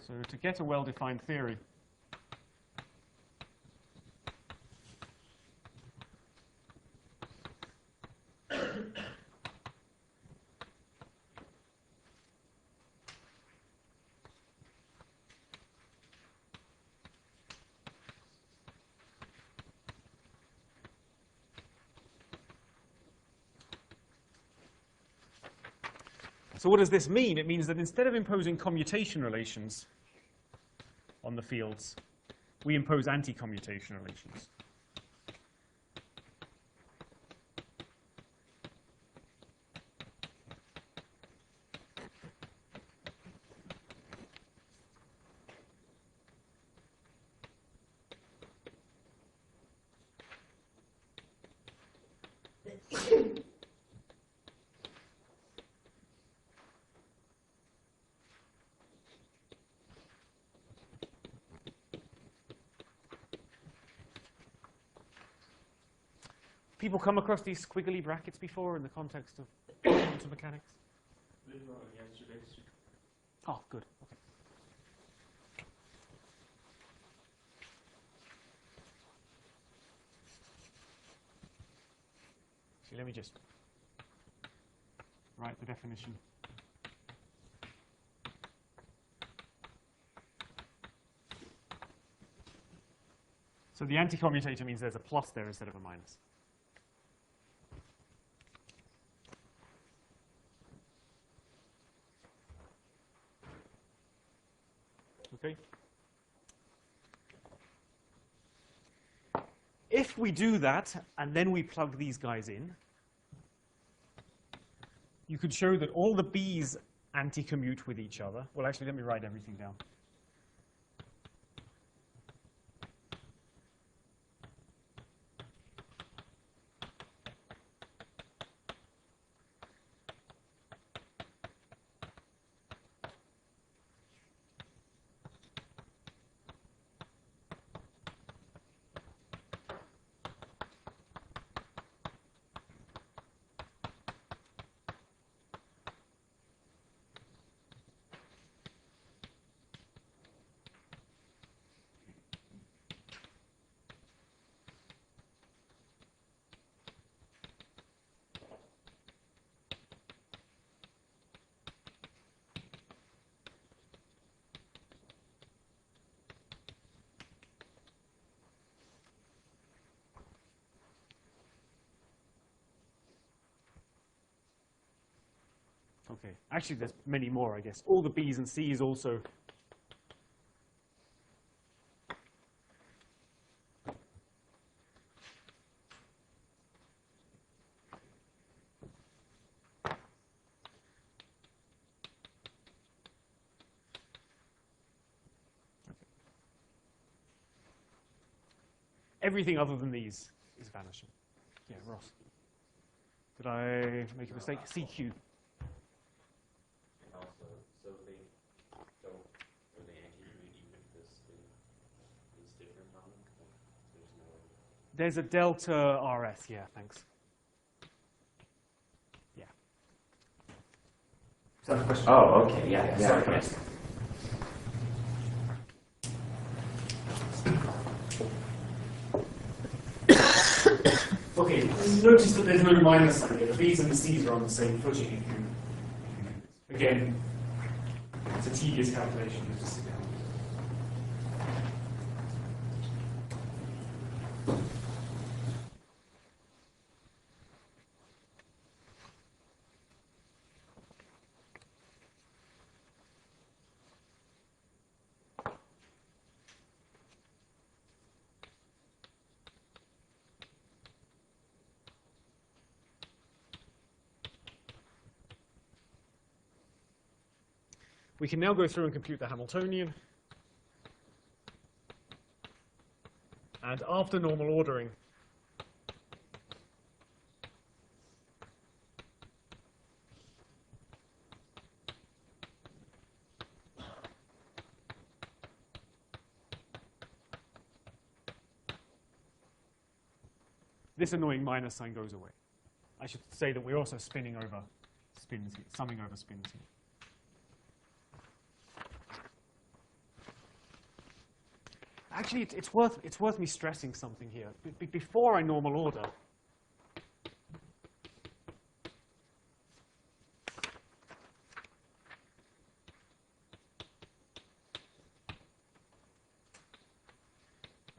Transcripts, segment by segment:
So to get a well-defined theory, so what does this mean? It means that instead of imposing commutation relations on the fields, we impose anti-commutation relations. People come across these squiggly brackets before in the context of quantum mechanics? Oh, good. Okay. So let me just write the definition. So the anti-commutator means there's a plus there instead of a minus. Okay. If we do that, and then we plug these guys in, you could show that all the B's anti-commute with each other. Well, actually, let me write everything down. Okay. Actually, there's many more, I guess. All the B's and C's also. Everything other than these is vanishing. Yeah, Ross. Did I make a mistake? CQ. So they don't really anti-commute even if this thing is different on them? There's a delta RS, yeah, thanks. Yeah. Is that a question? Oh, okay, yeah. Sorry, yes. Okay, notice that there's no minus sign here. The B's and the C's are on the same footing. Again, it's a tedious calculation. Just sit down. We can now go through and compute the Hamiltonian. And after normal ordering, this annoying minus sign goes away. I should say that we're also spinning over spins here, summing over spins here. actually, it's worth me stressing something here. Before I normal order,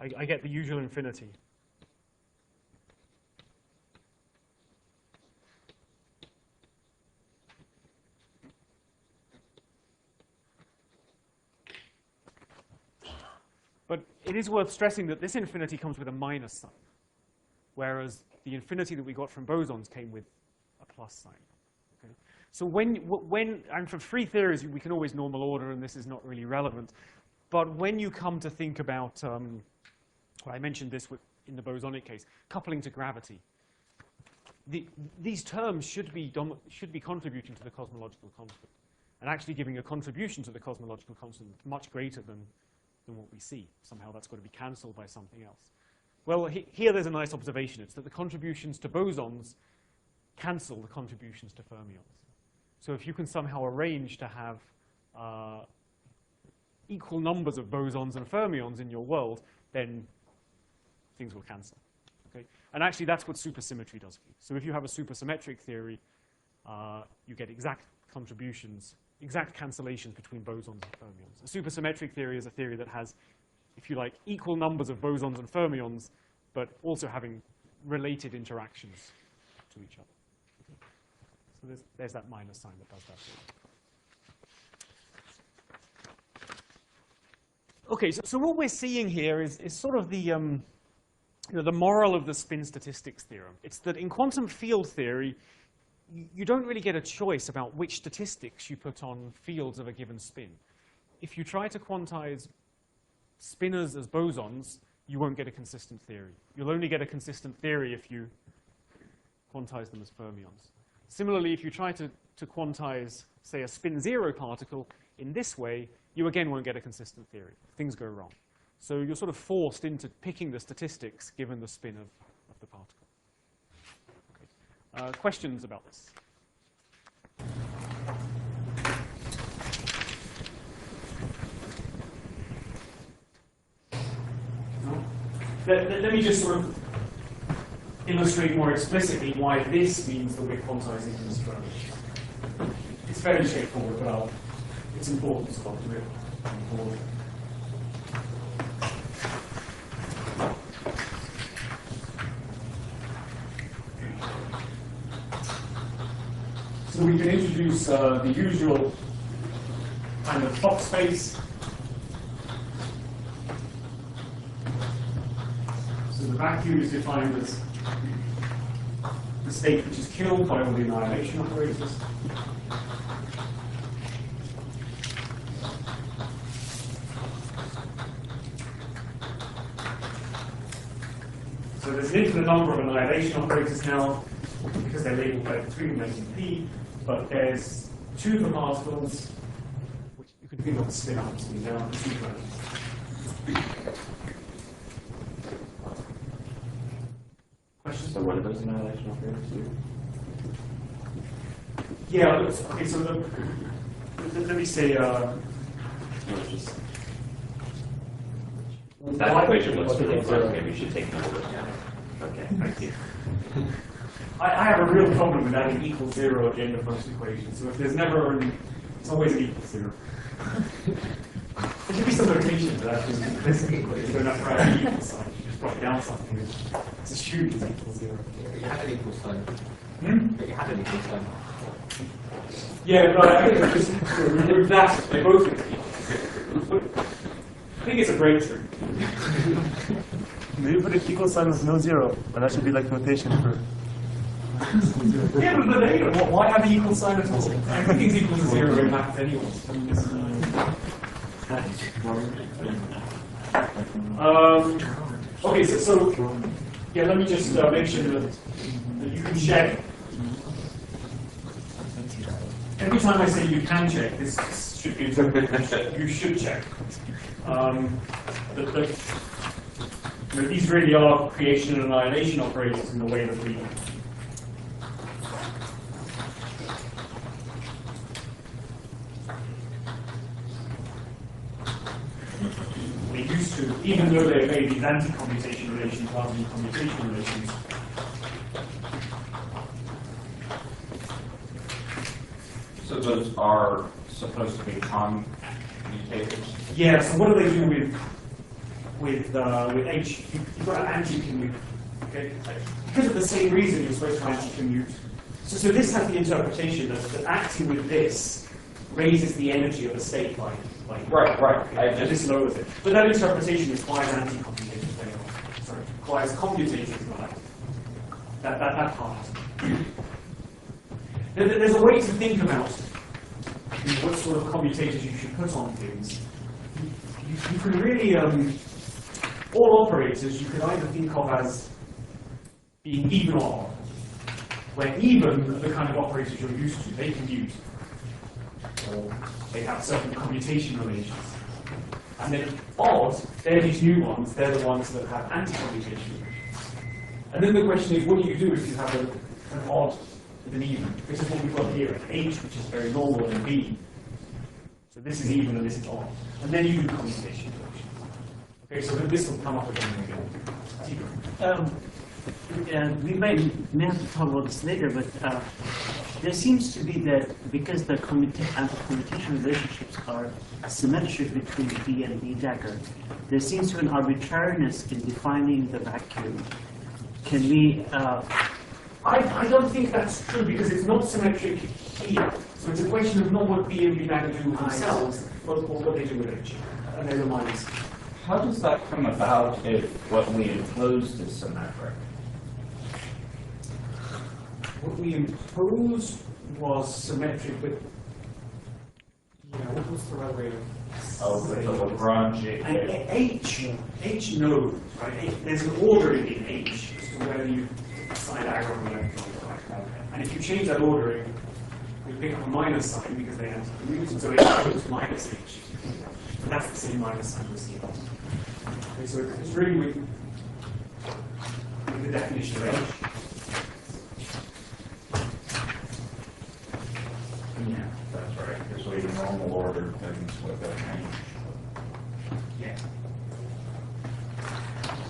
I get the usual infinity. But it is worth stressing that this infinity comes with a minus sign, whereas the infinity that we got from bosons came with a plus sign. Okay? So and for free theories, we can always normal order, and this is not really relevant. But when you come to think about, well, I mentioned this in the bosonic case, coupling to gravity, these terms should be contributing to the cosmological constant, and actually giving a contribution to the cosmological constant much greater than what we see. Somehow that's got to be cancelled by something else. Well, here there's a nice observation. It's that the contributions to bosons cancel the contributions to fermions. So if you can somehow arrange to have equal numbers of bosons and fermions in your world, then things will cancel. Okay? And actually, that's what supersymmetry does for you. So if you have a supersymmetric theory, you get exact contributions, exact cancellations between bosons and fermions. A supersymmetric theory is a theory that has, if you like, equal numbers of bosons and fermions, but also having related interactions to each other. Okay. So there's that minus sign that does that. Okay, so what we're seeing here is sort of the moral of the spin statistics theorem. It's that in quantum field theory, you don't really get a choice about which statistics you put on fields of a given spin. If you try to quantize spinors as bosons, you won't get a consistent theory. You'll only get a consistent theory if you quantize them as fermions. Similarly, if you try to quantize, say, a spin zero particle in this way, you again won't get a consistent theory. Things go wrong. So you're sort of forced into picking the statistics given the spin of the particle. Questions about this? No? Let me just sort of illustrate more explicitly why this means that we're quantizing in this term. It's fairly straightforward, but it's important to do it. So we can introduce the usual kind of Fock space. So the vacuum is defined as the state which is killed by all the annihilation operators. So there's an infinite number of annihilation operators now, because they're labeled by between and P, but there's two of the particles, which you can think of as spin ups and down. Questions? So what are those annihilation operators do? Yeah, okay, so let me say, Just that equation looks really hard. Maybe we should take note of it. Okay, thank you. I have a real problem with adding equal zero at the end of most equations. So if there's never it's always an equal zero. There should be some notation for that. This equation, you don't have to write an equal sign. You just drop down something. It's assumed it's equal zero. You had an equal sign. Hmm? You had an equal sign. Yeah, but I think just remove that. They both equal. I think it's a breakthrough. Maybe put an equal sign with no zero, and that should be like notation for. Yeah, but why have the equal sign at all? Everything's equal to zero in math anyway. Okay, so yeah, let me just mention that you can check. Every time I say you can check, this should be interpreted. You should check. These really are creation and annihilation operators in the way that we used to, even though they obey these anti-commutation relations rather than commutation relations. So those are supposed to be commutators? Yeah, so what do they do with H? You've got an anti-commute. Okay? Because of the same reason you're supposed to anti-commute. So this has the interpretation that acting with this raises the energy of a state by Right. And this lowers it. But that interpretation requires anti-commutation. Sorry, requires commutation. That part. There's a way to think about what sort of commutators you should put on things. You can really, all operators you could either think of as being even or odd, where even are the kind of operators you're used to, they commute, or they have certain commutation relations. And then odd, they're these new ones, they're the ones that have anti-commutation relations. And then the question is, what do you do if you have an odd with an even? This is what we've got here, an H, which is very normal, and B. So this is even and this is odd. And then you do commutation relations. Okay, so then this will come up again and again. We may have to talk about this later, but there seems to be that because the anti-commutation relationships are symmetric between B and B dagger, there seems to be an arbitrariness in defining the vacuum. Can we? I don't think that's true because it's not symmetric here. So it's a question of not what B and B dagger do with themselves, but what they do with H. And they're the minus. How does that come about if what we imposed is symmetric? What we imposed was symmetric, but what was the right way of With the Lagrange. H knows, right? There's an ordering in H as to whether you assign diagonal or left or right. And if you change that ordering, you pick up a minus sign because they anti-commute, so H goes minus H. But that's the same minus sign we see above. Okay, so it's really with the definition of H. Yeah, that's right. Because we normal order things with a change. Yeah.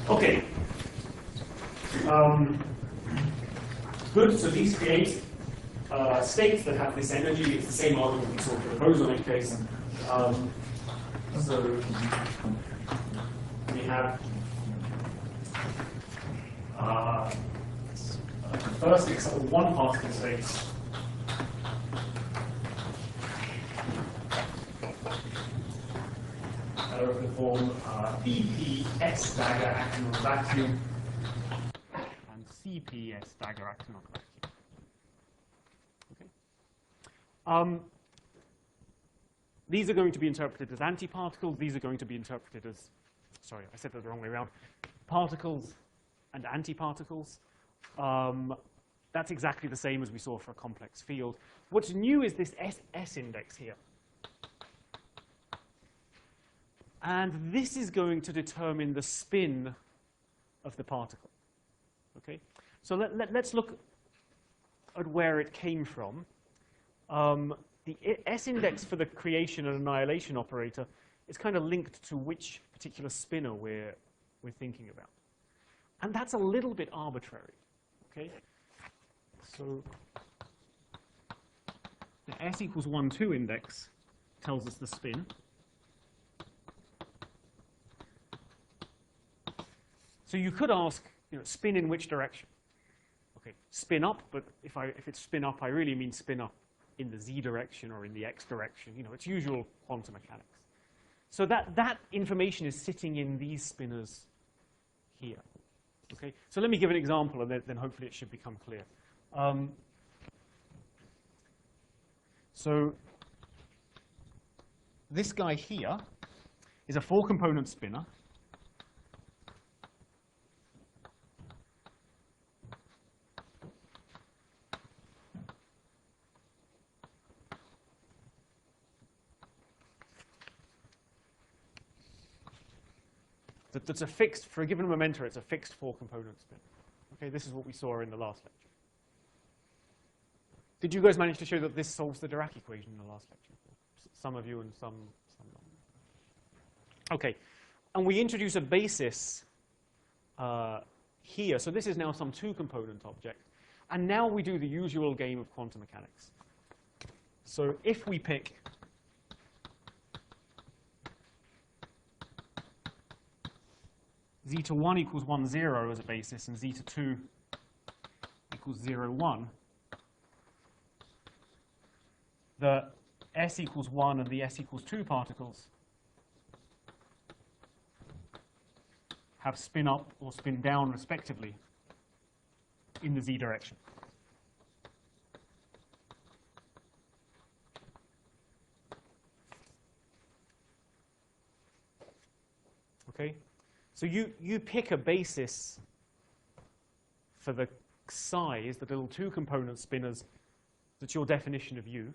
Okay. Good. So these create states that have this energy. It's the same argument we saw for the bosonic case. So we have first example, one particle state. Of the form BPS dagger acting on a vacuum and CPS dagger acting on a vacuum. Okay. These are going to be interpreted as antiparticles. These are going to be interpreted as, sorry, I said that the wrong way around, particles and antiparticles. That's exactly the same as we saw for a complex field. What's new is this S index here. And this is going to determine the spin of the particle. Okay? So let's look at where it came from. The S index for the creation and annihilation operator is kind of linked to which particular spinner we're thinking about. And that's a little bit arbitrary. Okay? So the S equals 1, 2 index tells us the spin. So you could ask, spin in which direction? Okay, spin up, but if it's spin up, I really mean spin up in the z direction or in the x direction. It's usual quantum mechanics. So that information is sitting in these spinners here. Okay, so let me give an example, and then hopefully it should become clear. So this guy here is a 4-component spinner. That's a fixed, for a given momenta, it's a fixed 4-component spin. Okay, this is what we saw in the last lecture. Did you guys manage to show that this solves the Dirac equation in the last lecture? Some of you and some not. Okay. and we introduce a basis here. So this is now some two-component object. And now we do the usual game of quantum mechanics. So if we pick zeta 1 equals 1, 0 as a basis, and zeta 2 equals 0, 1, the s equals 1 and the s equals 2 particles have spin up or spin down, respectively, in the z direction. Okay? So you pick a basis for the size, the little two-component spinners, that's your definition of U.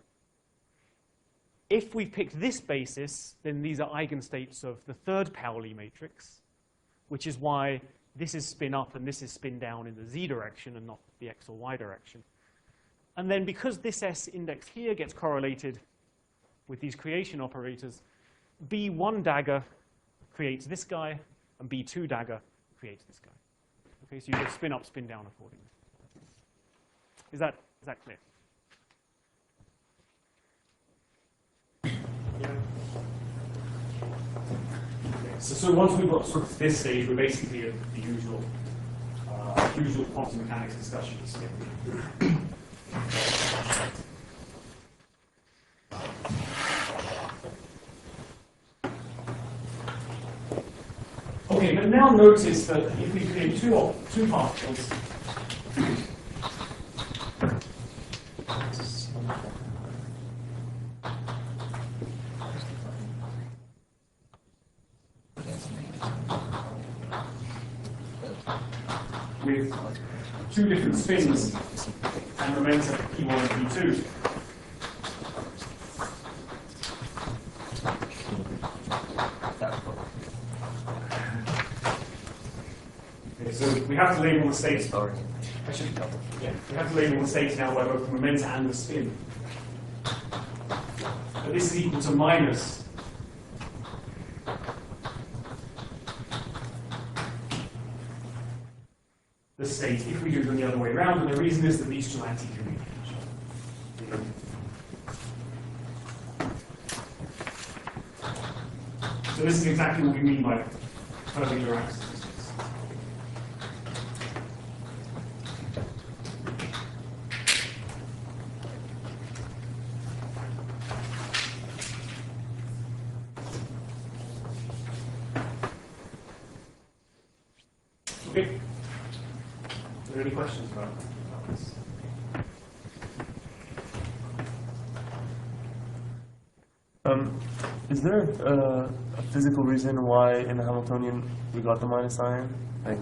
If we picked this basis, then these are eigenstates of the third Pauli matrix, which is why this is spin up and this is spin down in the z direction and not the x or y direction. And then because this S index here gets correlated with these creation operators, B1 dagger creates this guy, and B2 dagger creates this guy. Okay, so you just spin up, spin down accordingly. Is that clear? Yeah. Okay, so once we've got sort of this stage, we're basically at the usual quantum mechanics discussions. Okay, but now notice that if we create two particles, with two different spins and momentum P1 and P2. Okay, so we have to label the states. I should we have to label the states now by both the momentum and the spin. But this is equal to minus the state if we do them the other way around, and the reason is that these two are anti-commutative. So this is exactly what we mean by Fermi-Dirac statistics. Okay. Are there any questions about this? Is there a physical reason why in the Hamiltonian we got the minus sign? Like,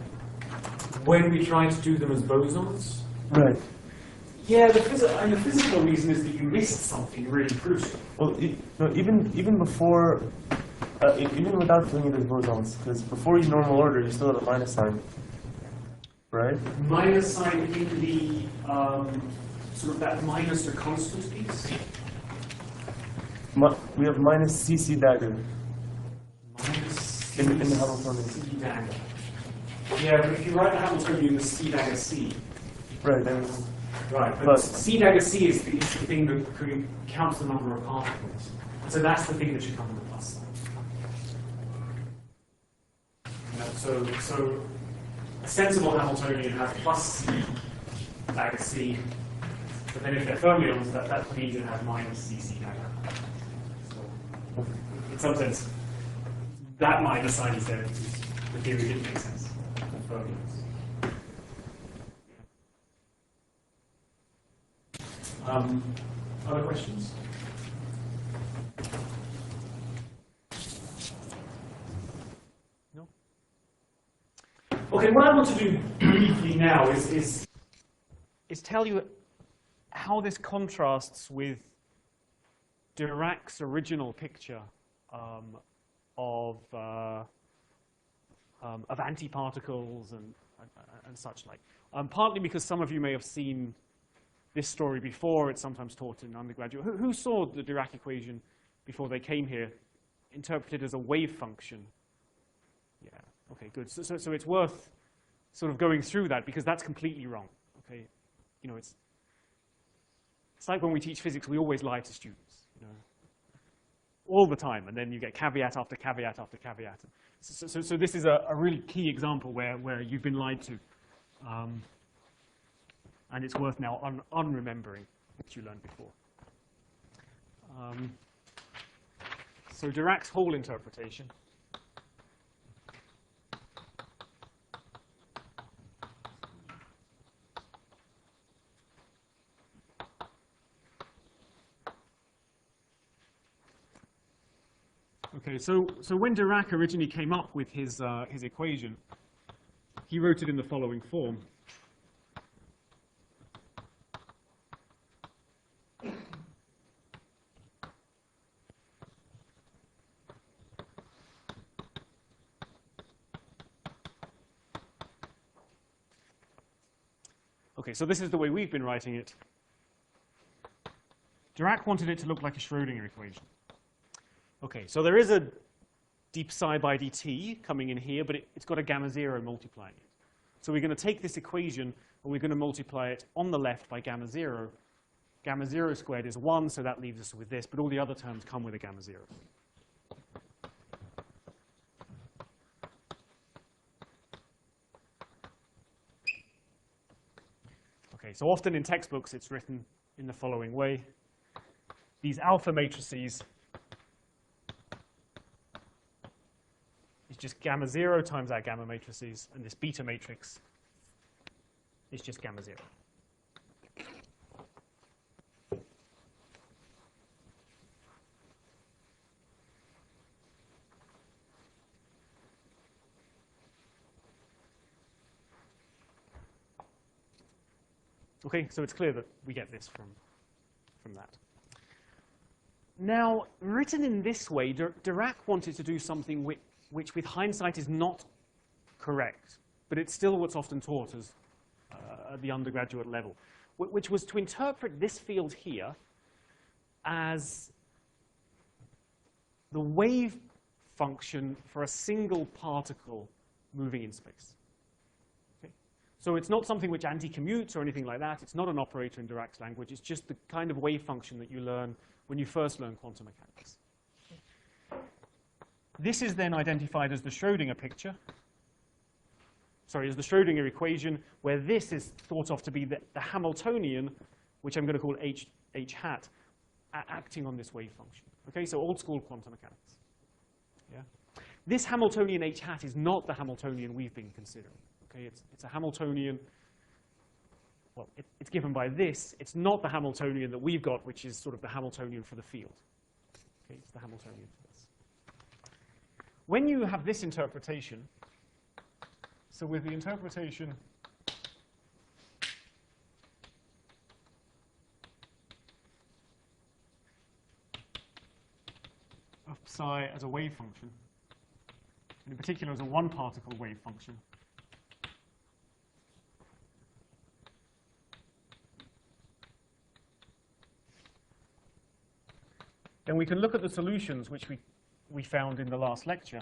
When we try to do them as bosons? right. Yeah, the physical reason is that you missed something really crucial. Well, no, even before, even without doing it as bosons, because before you normal order, you still have a minus sign, right? Minus sign in the sort of that minus or constant piece. We have minus CC dagger Minus in the Hamiltonian. C dagger. Yeah, but if you write the Hamiltonian as C dagger C. Right. I mean, Right, but But- C dagger C is the thing that counts the number of particles. So that's the thing that should come with the plus sign. So a sensible Hamiltonian has plus C dagger C, but then if they're fermions, that means it has minus CC dagger. So in some sense, that minus sign is there because the theory didn't make sense for fermions. Other questions? No? Okay, what I want to do briefly now is tell you how this contrasts with Dirac's original picture of antiparticles and such like. Partly because some of you may have seen this story before. It's sometimes taught in undergraduate. Who saw the Dirac equation before they came here, interpreted as a wave function Okay, good. So it's worth sort of going through that because that's completely wrong. Okay, you know, it's like when we teach physics, we always lie to students, you know, all the time, and then you get caveat after caveat after caveat. So this is a really key example where you've been lied to, and it's worth now unremembering what you learned before. So Dirac's Hall interpretation. Okay, so when Dirac originally came up with his equation, he wrote it in the following form. Okay, so this is the way we've been writing it. Dirac wanted it to look like a Schrödinger equation. Okay, so there is a deep psi by dt coming in here, but it's got a gamma 0 multiplying it. So we're going to take this equation, and we're going to multiply it on the left by gamma 0. Gamma 0 squared is 1, so that leaves us with this, but all the other terms come with a gamma 0. Okay, so often in textbooks, it's written in the following way. These alpha matrices is just gamma 0 times our gamma matrices, and this beta matrix is just gamma 0. Okay, so it's clear that we get this from that. Now, written in this way, Dirac wanted to do something which with hindsight is not correct, but it's still what's often taught as at the undergraduate level, which was to interpret this field here as the wave function for a single particle moving in space. Okay? So it's not something which anti-commutes or anything like that. It's not an operator in Dirac's language. It's just the kind of wave function that you learn when you first learn quantum mechanics. This is then identified as the Schrödinger picture. Sorry, as the Schrödinger equation, where this is thought of to be the Hamiltonian, which I'm going to call h hat, acting on this wave function. Okay, so old school quantum mechanics. Yeah? This Hamiltonian h hat is not the Hamiltonian we've been considering. Okay, it's a Hamiltonian. Well, it's given by this. It's not the Hamiltonian that we've got, which is sort of the Hamiltonian for the field. Okay, it's the Hamiltonian for this. When you have this interpretation, so with the interpretation of psi as a wave function, and in particular as a one-particle wave function, then we can look at the solutions which we found in the last lecture.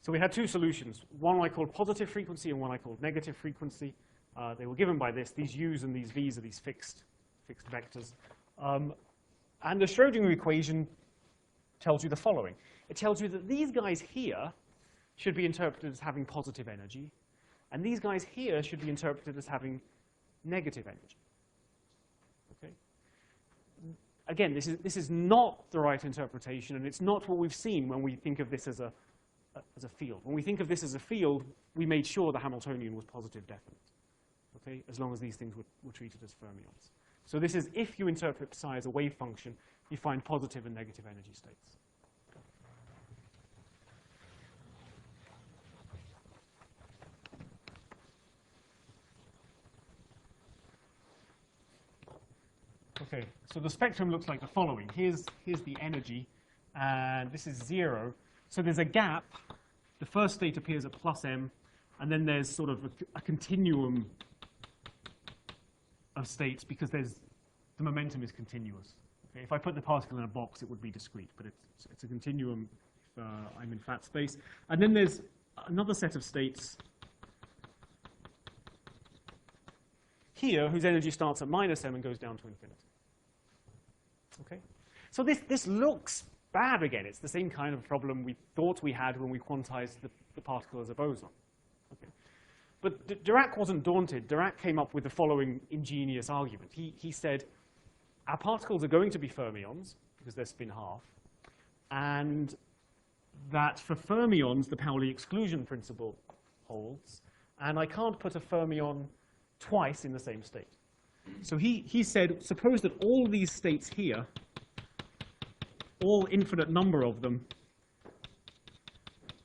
So we had two solutions, one I called positive frequency and one I called negative frequency. They were given by this. These u's and these v's are these fixed vectors. And the Schrödinger equation tells you the following. It tells you that these guys here should be interpreted as having positive energy, and these guys here should be interpreted as having negative energy. Okay? Again, this is not the right interpretation, and it's not what we've seen when we think of this as a field. When we think of this as a field, we made sure the Hamiltonian was positive definite, okay, as long as these things were treated as fermions. So this is if you interpret psi as a wave function, you find positive and negative energy states. Okay, so the spectrum looks like the following. Here's the energy, and this is 0. So there's a gap. The first state appears at plus m, and then there's sort of a continuum of states because the momentum is continuous. Okay, if I put the particle in a box, it would be discrete, but it's a continuum if I'm in flat space. And then there's another set of states here whose energy starts at minus m and goes down to infinity. Okay, so this looks bad again. It's the same kind of problem we thought we had when we quantized the particle as a boson. Okay. But Dirac wasn't daunted. Dirac came up with the following ingenious argument. He said, our particles are going to be fermions, because they're spin half, and that for fermions, the Pauli exclusion principle holds, and I can't put a fermion twice in the same state. So he said, suppose that all these states here, all infinite number of them,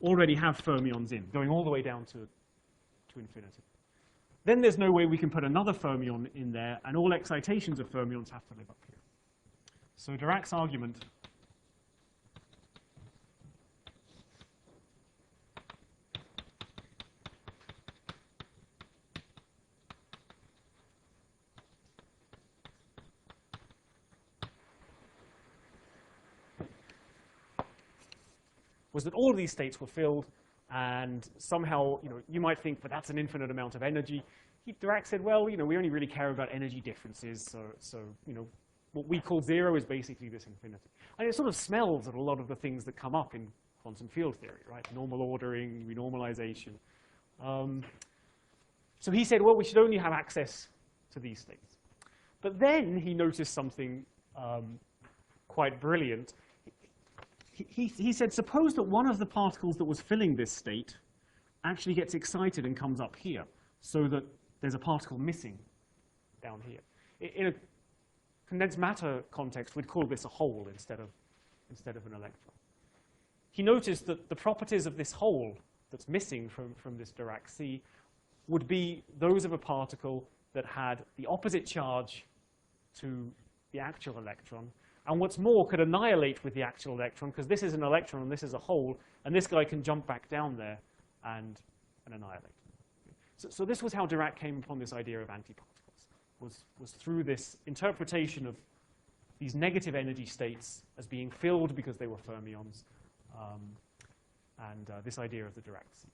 already have fermions in, going all the way down to infinity. Then there's no way we can put another fermion in there, and all excitations of fermions have to live up here. So Dirac's argument was that all of these states were filled, and somehow, you might think, but that's an infinite amount of energy. Dirac said, well, we only really care about energy differences, so what we call 0 is basically this infinity. And it sort of smells at a lot of the things that come up in quantum field theory, right? Normal ordering, renormalization. So he said, well, we should only have access to these states. But then he noticed something quite brilliant. He said, suppose that one of the particles that was filling this state actually gets excited and comes up here, so that there's a particle missing down here. In a condensed matter context, we'd call this a hole instead of an electron. He noticed that the properties of this hole that's missing from this Dirac sea would be those of a particle that had the opposite charge to the actual electron, and what's more, could annihilate with the actual electron, because this is an electron and this is a hole, and this guy can jump back down there and annihilate. So this was how Dirac came upon this idea of antiparticles, was through this interpretation of these negative energy states as being filled because they were fermions, and this idea of the Dirac sea.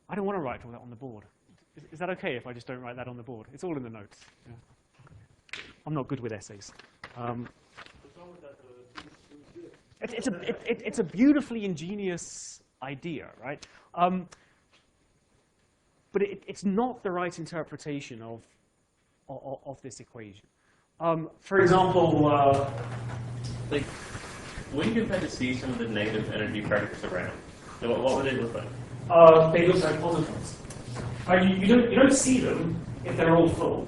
I don't want to write all that on the board. Is that OK if I just don't write that on the board? It's all in the notes. Yeah. I'm not good with essays. It's a beautifully ingenious idea, right? But it's not the right interpretation of this equation. For example, like when you compare to see some of the negative energy particles around, what would they look like? They look like positons. You don't see them if they're all full.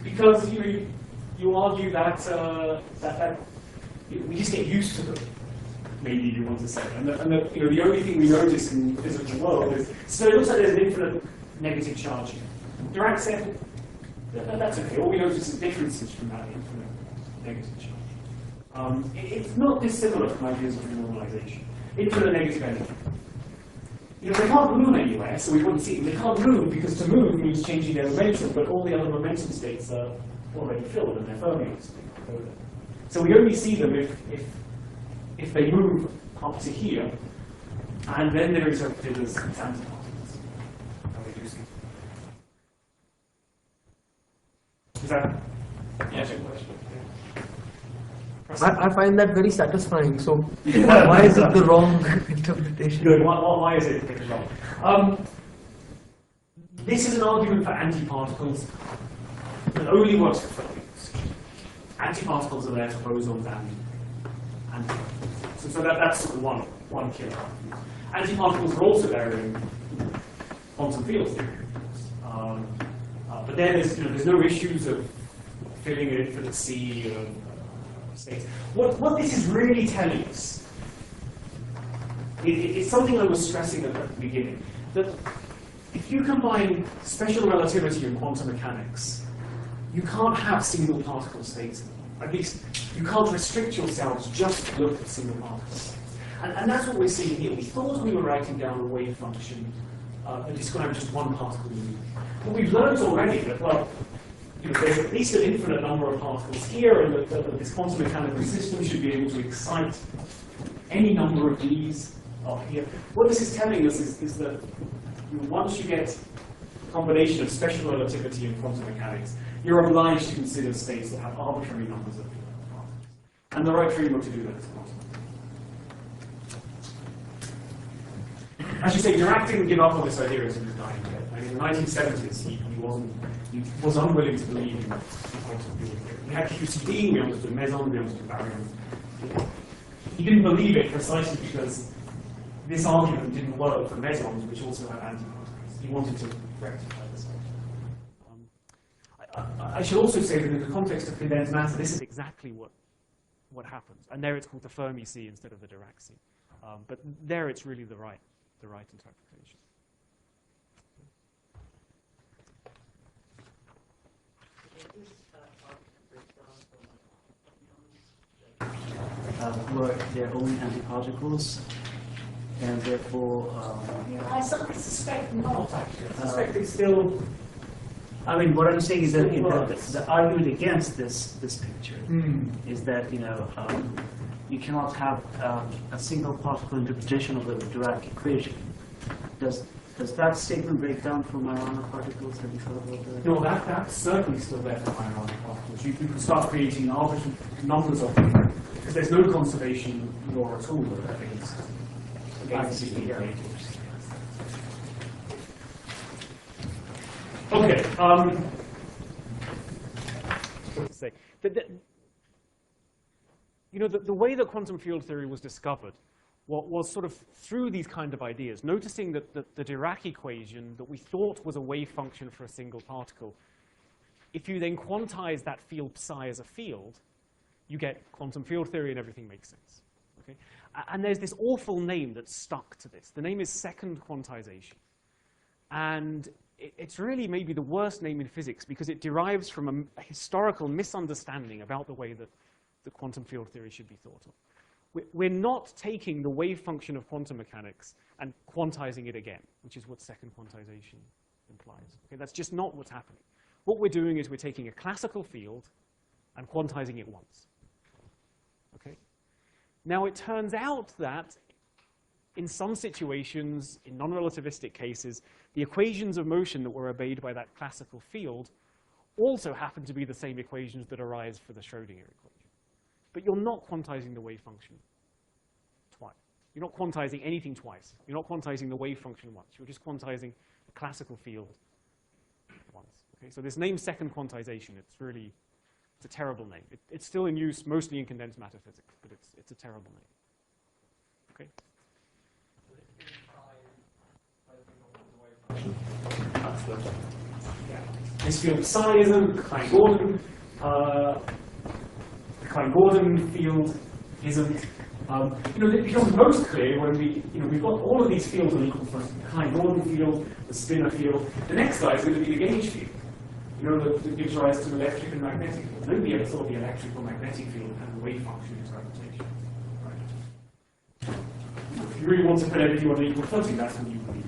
Because you argue that we just get used to them. Maybe you want to say, and the only thing we notice in the physical world is so it looks like there's an infinite negative charge here. Dirac said that's okay. All we notice is differences from that infinite negative charge. It's not dissimilar from ideas of renormalization. Infinite negative energy. They can't move anywhere, so we wouldn't see them. They can't move because to move means changing their momentum, but all the other momentum states are already filled and they're fermions. So we only see them if they move up to here, and then they're interpreted as antiparticles. Is that Yes. a question? I find that very satisfying. So why is it the wrong interpretation? Good. Why is it wrong? This is an argument for antiparticles that only works for fermions. Antiparticles are there for bosons and antiparticles. So that's sort of one killer argument. Antiparticles are also there in quantum field theory. But then there's no issues of filling an infinite sea of states. What this is really telling us, it's something I was stressing at the beginning, that if you combine special relativity and quantum mechanics you can't have single particle states. At least you can't restrict yourselves just to look at single particles. And that's what we're seeing here. We thought we were writing down a wave function that describes just one particle unique. But we've learned already that, well, there's at least an infinite number of particles here, and that this quantum mechanical system should be able to excite any number of these up here. What this is telling us is that once you get a combination of special relativity and quantum mechanics, you're obliged to consider states that have arbitrary numbers of particles. And the right framework to do that is quantum. As you say, Dirac didn't give up on this idea until he was dying. I mean, in the 1970s, he was unwilling to believe in quantum field theory. We had QCD, we understood meson, we understood baryons. He didn't believe it precisely because this argument didn't work for mesons, which also had antiparticles. He wanted to rectify this argument. I should also say that in the context of condensed matter, this is exactly what happens. And there it's called the Fermi sea instead of the Dirac sea. But there it's really the right interpretation. Who are their own antiparticles, and therefore. I suspect not, actually. I suspect it's still. I mean, what I'm saying is that the argument against this picture is that you cannot have a single particle interpretation of the Dirac equation. Does that statement break down for Majorana particles? Have you thought about that? No, that's certainly still there for Majorana particles. You can start creating arbitrary numbers of them, because there's no conservation law at all against these creators. Okay. What to say? The way that quantum field theory was discovered was sort of through these kind of ideas, noticing that the Dirac equation that we thought was a wave function for a single particle, if you then quantize that field psi as a field, you get quantum field theory and everything makes sense. Okay? And there's this awful name that's stuck to this. The name is second quantization. And it's really maybe the worst name in physics because it derives from a historical misunderstanding about the way that the quantum field theory should be thought of. We're not taking the wave function of quantum mechanics and quantizing it again, which is what second quantization implies. Okay, that's just not what's happening. What we're doing is we're taking a classical field and quantizing it once. Okay? Now, it turns out that in some situations, in non-relativistic cases, the equations of motion that were obeyed by that classical field also happen to be the same equations that arise for the Schrödinger equation. But you're not quantizing the wave function twice. You're not quantizing anything twice. You're not quantizing the wave function once. You're just quantizing the classical field once. Okay? So this name second quantization, it's a terrible name. It's still in use mostly in condensed matter physics, but it's a terrible name. Okay? This field psi isn't Klein-Gordon. The Klein-Gordon field isn't. It becomes most clear when we've got all of these fields are equal for the Klein-Gordon field, the spinor field. The next guy is going to be the gauge field. That gives rise to electric and magnetic field. Nobody ever thought the electrical magnetic field had a wave function interpretation. Right? If you really want to put everything on an equal footing, that's what you believe.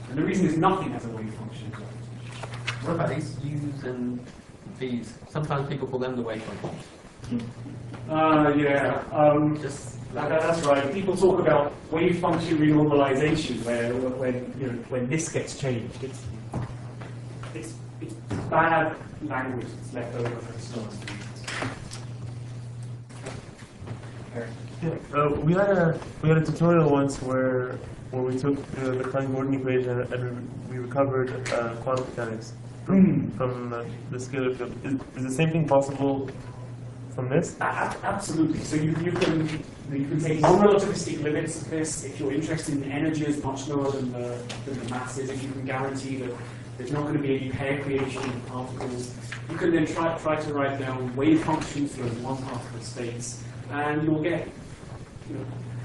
And the reason is nothing has a wave function interpretation. What about these U's and V's? Sometimes people call them the wave functions. Yeah. That's right. People talk about wave function renormalization, where when this gets changed, it's bad language that's left over for historians. We had a tutorial once where we took the Klein-Gordon equation and we recovered quantum mechanics from the scalar field. Is the same thing possible from this? Absolutely. So you can take non-relativistic limits of this if you're interested in energies much lower than the masses. If you can guarantee that there's not going to be any pair creation of particles, you can then try to write down wave functions for one particle states, and you'll get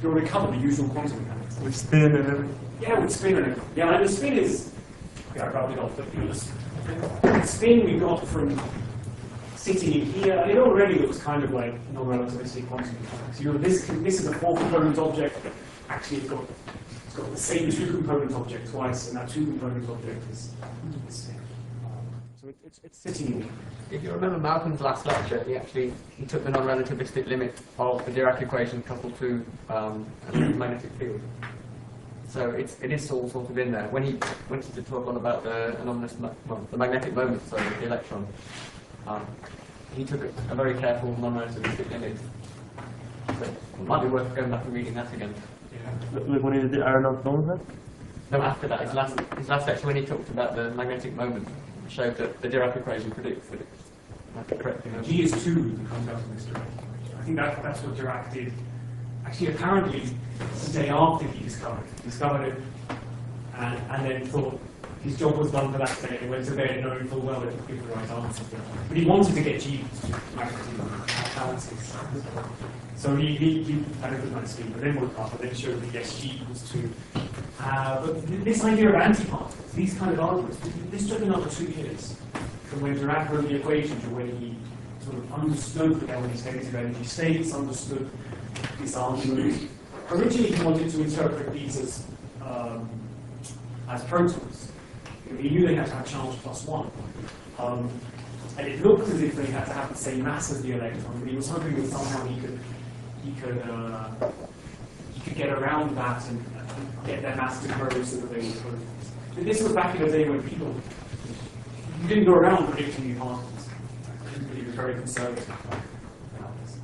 you'll recover the usual quantum mechanics. With spin and everything? Yeah, with spin and everything. Yeah, and the spin is, I rubbed it off, but the spin we got from sitting in here, and it already looks kind of like non-relativistic quantum mechanics. You know, this is a four-component object. Actually, it's got the same two-component object twice, and that two-component object is the same. So it's sitting in here. If you remember Malcolm's last lecture, he took the non-relativistic limit of the Dirac equation coupled to a magnetic field. So it is all sort of in there. When he went to talk on about the anomalous, the magnetic moment, sorry, the electron, he took a very careful non-relativistic limit. So it might be worth going back and reading that again. Like when he did the iron off moment? No, after that, his last lecture when he talked about the magnetic moment showed that the Dirac equation predicts that it's correct. G is 2 that comes out of this direction. I think that's what Dirac did. Actually, apparently, the day after he discovered it, and then thought his job was done for that day, and went to bed knowing full well it would give the right answer. But he wanted to get G balances. So he had a good night's sleep, but then woke up and then showed that yes, G equals 2. But this idea of antiparticles, these kind of arguments, this took another 2 years from when Dirac wrote the equation to when he sort of understood the elements negative energy states, understood this argument. Originally, he wanted to interpret these as protons. He knew they had to have charge +1. And it looked as if they had to have the same mass as the electron, but he was hoping that somehow he could get around that and get their mass to grow so that they were protons. But this was back in the day when you didn't go around predicting new particles. He was very conservative about this.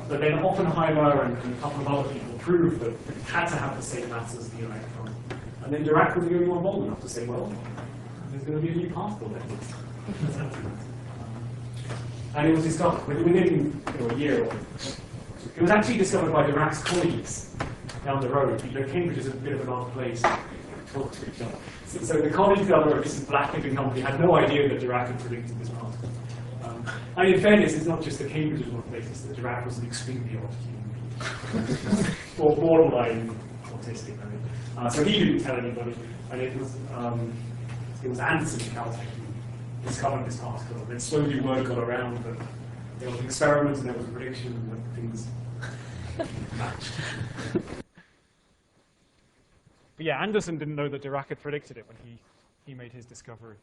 But then Oppenheimer and a couple of other people proved that it had to have the same mass as the electron. And then Dirac was the only one bold enough to say, well, there's going to be a new particle then. And it was discovered within a year or it was actually discovered by Dirac's colleagues down the road. Cambridge is a bit of an odd place to talk to each other. So the colleagues down the road, this is Blackett and company, had no idea that Dirac had predicted this particle. And in fairness, it's not just that Cambridge is one place, it's that Dirac was an extremely odd human being. Or borderline autistic, I mean. So he didn't tell anybody, and it was Anderson in Caltech who discovered this particle. And then slowly word got around that there was an experiment and there was a prediction and that things matched. But yeah, Anderson didn't know that Dirac had predicted it when he made his discovery.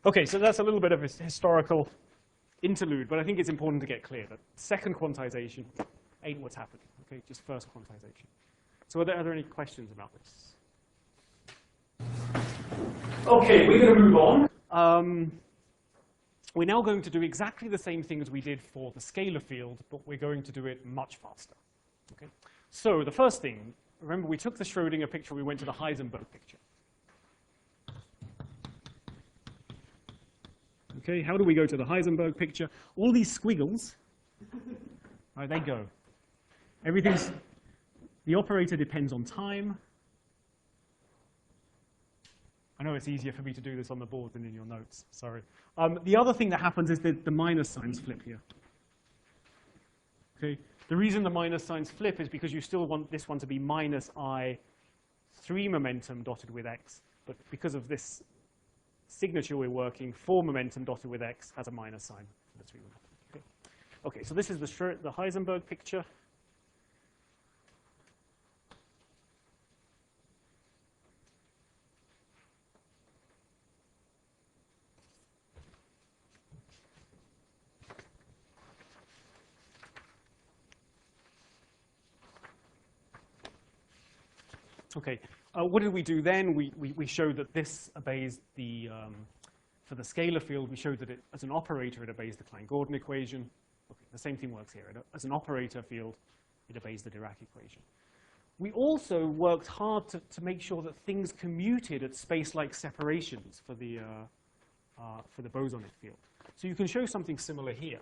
Okay, so that's a little bit of a historical interlude, but I think it's important to get clear that second quantization ain't what's happening, okay? Just first quantization. So are there any questions about this? Okay, we're going to move on. We're now going to do exactly the same thing as we did for the scalar field, but we're going to do it much faster, okay? So the first thing, remember we took the Schrodinger picture, we went to the Heisenberg picture. Okay, how do we go to the Heisenberg picture? All these squiggles, right, they go. Everything's, the operator depends on time. I know it's easier for me to do this on the board than in your notes, sorry. The other thing that happens is that the minus signs flip here. Okay, the reason the minus signs flip is because you still want this one to be minus I 3 momentum dotted with x, but because of this signature we're working, 4 momentum dotted with x has a minus sign for the 3 momentum. Okay, so this is the Heisenberg picture. Okay, what did we do then? We showed that this obeys the, for the scalar field, we showed that it, as an operator, it obeys the Klein-Gordon equation. Okay, the same thing works here. As an operator field, it obeys the Dirac equation. We also worked hard to make sure that things commuted at space-like separations for the bosonic field. So you can show something similar here.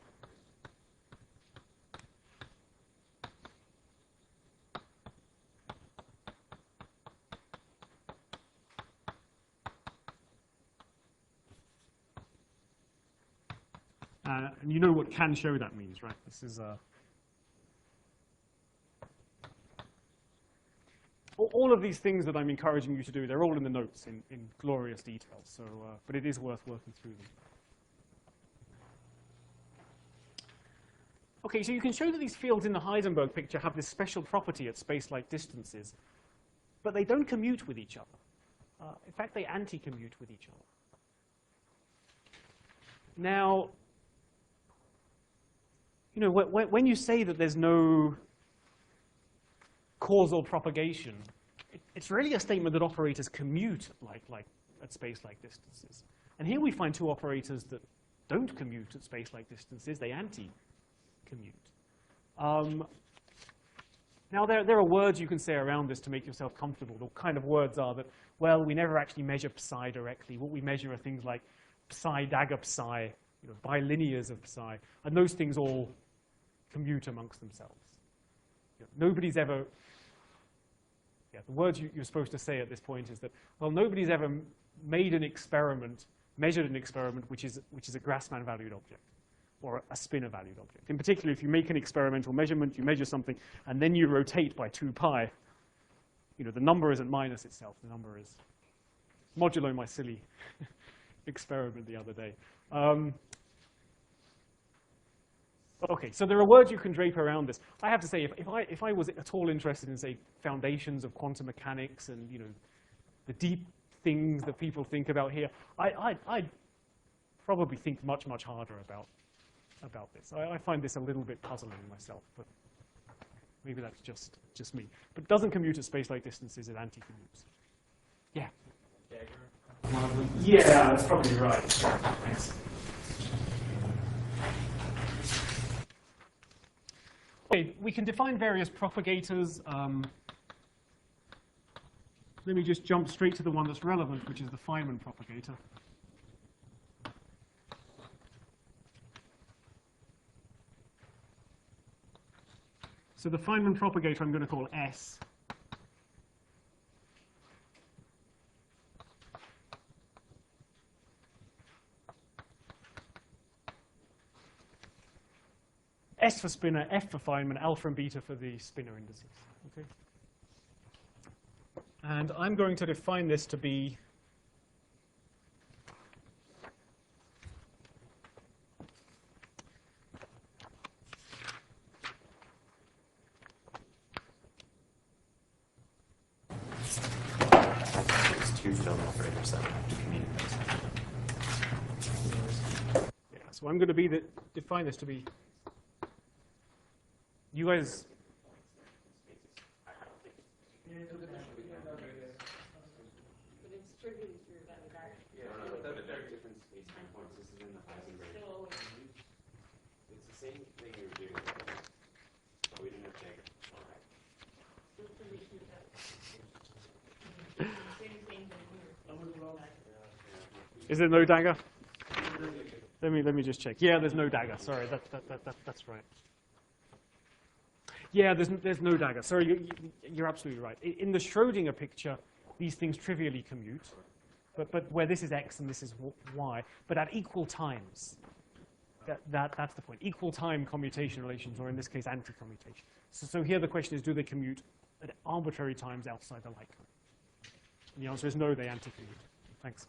And you know what can show that means, right? This is all of these things that I'm encouraging you to do, they're all in the notes in glorious detail. So, but it is worth working through them. OK, so you can show that these fields in the Heisenberg picture have this special property at space-like distances, but they don't commute with each other. In fact, they anti-commute with each other. Now, you know, when you say that there's no causal propagation, it's really a statement that operators commute like at space-like distances. And here we find two operators that don't commute at space-like distances. They anti-commute. Now, there are words you can say around this to make yourself comfortable. The kind of words are that, well, we never actually measure psi directly. What we measure are things like psi, dagger psi, you know, bilinears of psi. And those things all commute amongst themselves. You know, nobody's ever, the words you're supposed to say at this point is that, well, nobody's ever made an experiment, measured an experiment which is a Grassmann-valued object, or a spinor-valued object. In particular, if you make an experimental measurement, you measure something, and then you rotate by 2 pi, you know, the number isn't minus itself. The number is modulo my silly experiment the other day. OK, so there are words you can drape around this. I have to say, if I was at all interested in, say, foundations of quantum mechanics and, you know, the deep things that people think about here, I'd probably think much, much harder about this. I find this a little bit puzzling myself, but maybe that's just me. But it doesn't commute at space-like distances, it anti-commutes. Yeah? Yeah, that's probably right. Thanks. Okay, we can define various propagators. Let me just jump straight to the one that's relevant, which is the Feynman propagator. So the Feynman propagator I'm going to call S. S for spinor, F for Feynman, alpha and beta for the spinor indices. Okay? And I'm going to define this to be so I'm going to define this to be, you guys. It's the same thing you're doing. We didn't have dagger. Is there no dagger? Let me just check. Yeah, there's no dagger. Sorry, that's right. Yeah, there's no dagger. Sorry, you're absolutely right. In the Schrödinger picture, these things trivially commute, but where this is x and this is y, but at equal times. That's the point. Equal time commutation relations, or in this case, anti-commutation. So here the question is, do they commute at arbitrary times outside the like time? And the answer is no, they anti-commute. Thanks.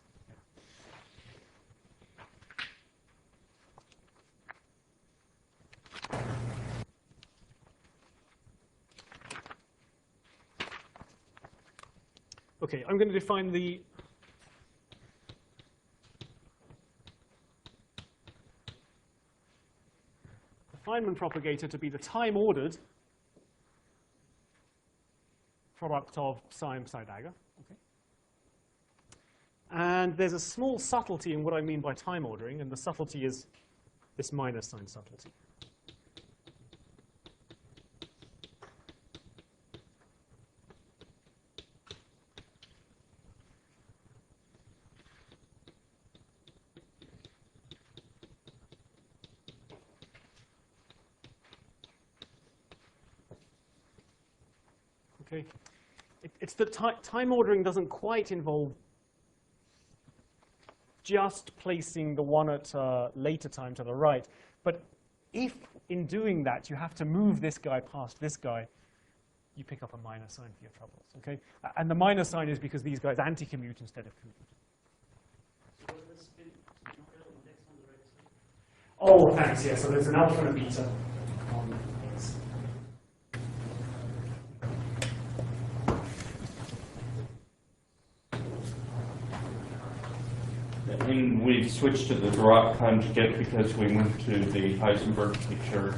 OK, I'm going to define the Feynman propagator to be the time-ordered product of psi and psi dagger. Okay. And there's a small subtlety in what I mean by time ordering, and the subtlety is this minus sign subtlety. Okay. It's that time ordering doesn't quite involve just placing the one at a later time to the right. But if in doing that you have to move this guy past this guy, you pick up a minus sign for your troubles. Okay, and the minus sign is because these guys anti-commute instead of commute. Oh, thanks. Yeah, so there's an alpha and a beta on X. And we switched to the Dirac conjugate because we went to the Heisenberg picture.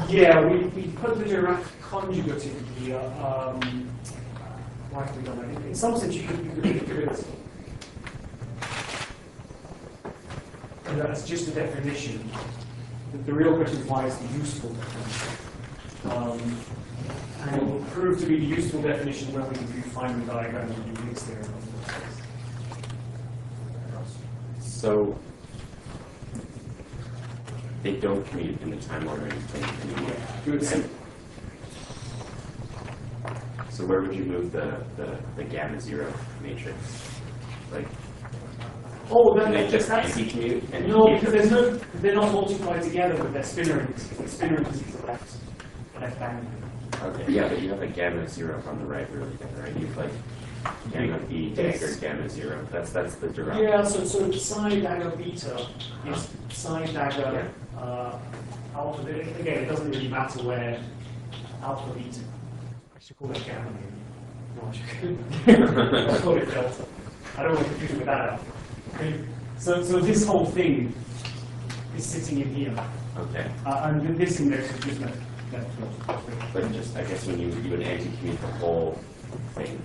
Yeah, we put the Dirac conjugate in here. Why have we done that? In some sense, you could do it. And that's just a definition. The real question is why it's the useful definition. And it will prove to be the useful definition when we do Feynman diagrams and do mixed theorem. So they don't commute in the time ordering thing anymore. Good. So where would you move the gamma zero matrix? Like, Oh, can they just that's anti-commute? And no, because they're not multiplied together with their spinner indices. The spinner indices are left band. Okay, yeah, but you have a gamma zero on the right, really, right? You have like gamma b dagger gamma zero. That's the Dirac. Yeah, so psi dagger beta is psi dagger alpha. Again, it doesn't really matter where alpha beta. I should call it gamma. No, I should call it delta. I don't want to confuse it with that alpha. Okay. So this whole thing is sitting in here. Okay. And this index is just left. But just, I guess when you would anti-commute the whole thing.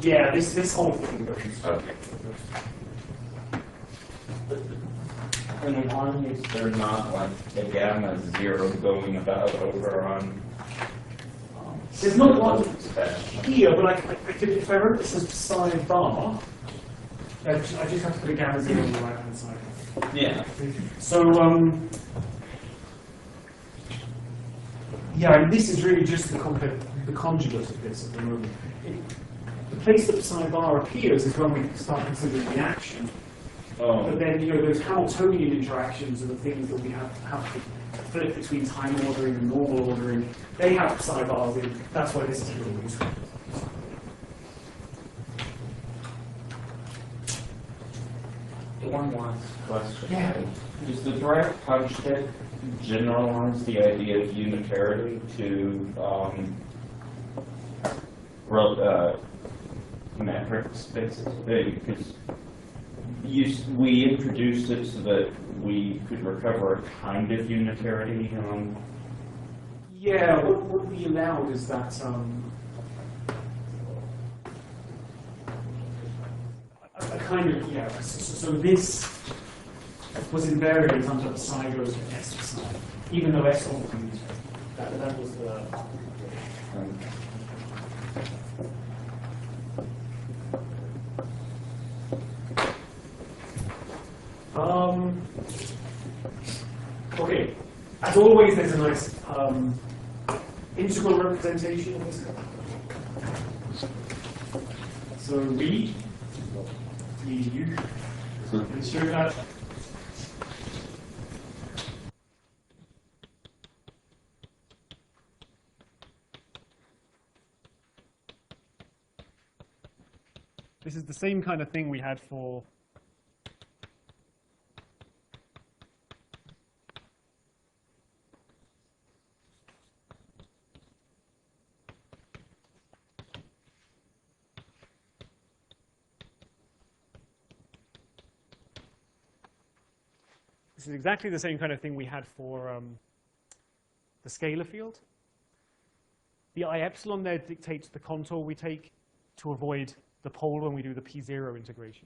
Yeah, this whole thing goes. Okay. And why is there not like a gamma zero going about over on? There's not one here, but I could, if I wrote this as psi bar, I just have to put a gamma zero on the right hand side. Yeah. So yeah, and this is really just the conjugate of this at the moment. The place that psi bar appears is when we start considering the action. Oh. But then, those Hamiltonian interactions are the things that we have to flip between time ordering and normal ordering. They have psi bars in. That's why this is really useful. One last question. Yeah. Does the Dirac conjugate generalize the idea of unitarity to metrics, basically? Because we introduced it so that we could recover a kind of unitarity. Yeah, what we allowed is that a kind of, yeah, so this was invariant until psi goes to S psi, even though S almost means that was the. Okay, as always, there's a nice integral representation of this. So read, you, ensure that. This is the same kind of thing we had for this is exactly the same kind of thing we had for the scalar field. The I epsilon there dictates the contour we take to avoid the pole when we do the P0 integration.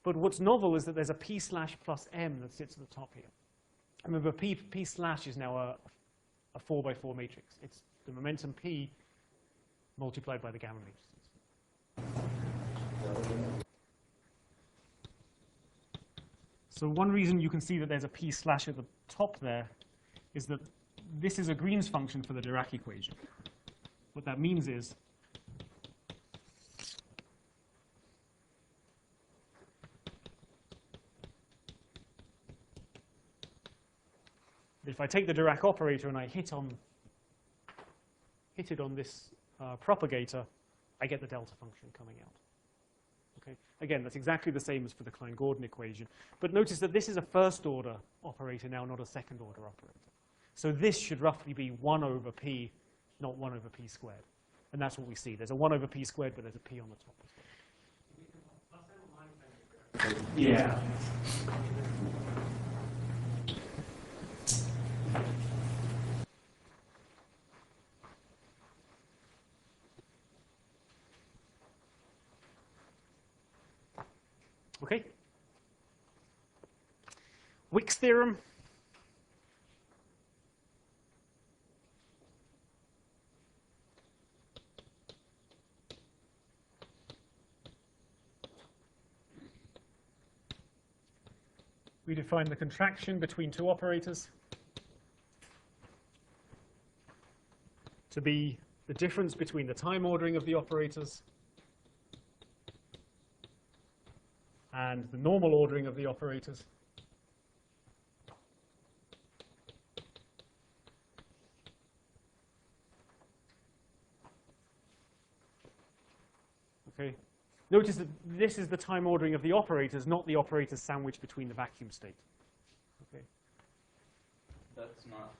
But what's novel is that there's a P slash plus M that sits at the top here. Remember, P slash is now a 4x4 matrix. It's the momentum P multiplied by the gamma matrices. So one reason you can see that there's a P slash at the top there is that this is a Green's function for the Dirac equation. What that means is if I take the Dirac operator and I hit on hit it on this propagator, I get the delta function coming out. Okay. Again, that's exactly the same as for the Klein-Gordon equation. But notice that this is a first-order operator now, not a second-order operator. So this should roughly be 1 over p, not 1 over p squared. And that's what we see. There's a 1 over p squared, but there's a p on the top. Yeah. Okay. Wick's theorem. We define the contraction between two operators to be the difference between the time ordering of the operators and the normal ordering of the operators. Okay. Notice that this is the time ordering of the operators, not the operators sandwiched between the vacuum state. Okay. That's not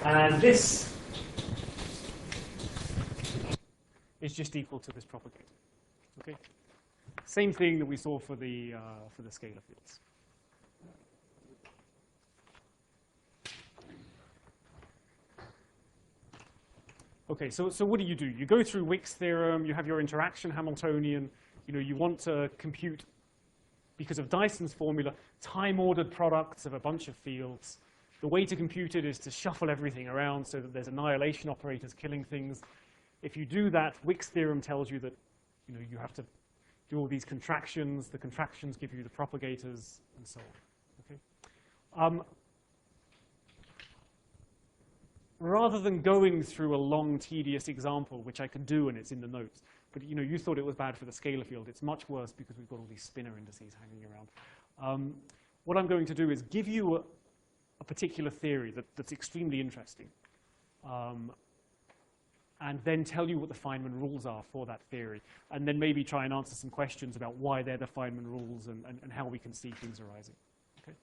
far. And this is just equal to this propagator. Okay. Same thing that we saw for the scalar fields. Okay, so what do? You go through Wick's theorem, you have your interaction Hamiltonian, you want to compute, because of Dyson's formula, time-ordered products of a bunch of fields. The way to compute it is to shuffle everything around so that there's annihilation operators killing things. If you do that, Wick's theorem tells you that you have to do all these contractions. The contractions give you the propagators, and so on. Okay. Rather than going through a long, tedious example, which I could do and it's in the notes, but you thought it was bad for the scalar field. It's much worse because we've got all these spinor indices hanging around. What I'm going to do is give you a particular theory that's extremely interesting, and then tell you what the Feynman rules are for that theory, and then maybe try and answer some questions about why they're the Feynman rules and how we can see things arising. Okay?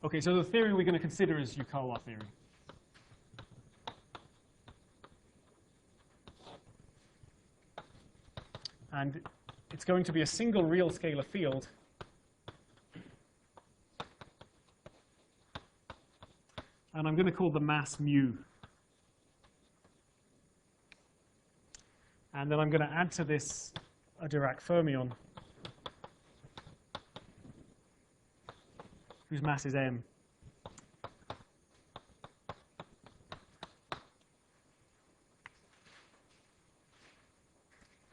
Okay, so the theory we're going to consider is Yukawa theory. And it's going to be a single real scalar field and I'm going to call the mass mu. And then I'm going to add to this a Dirac fermion whose mass is m.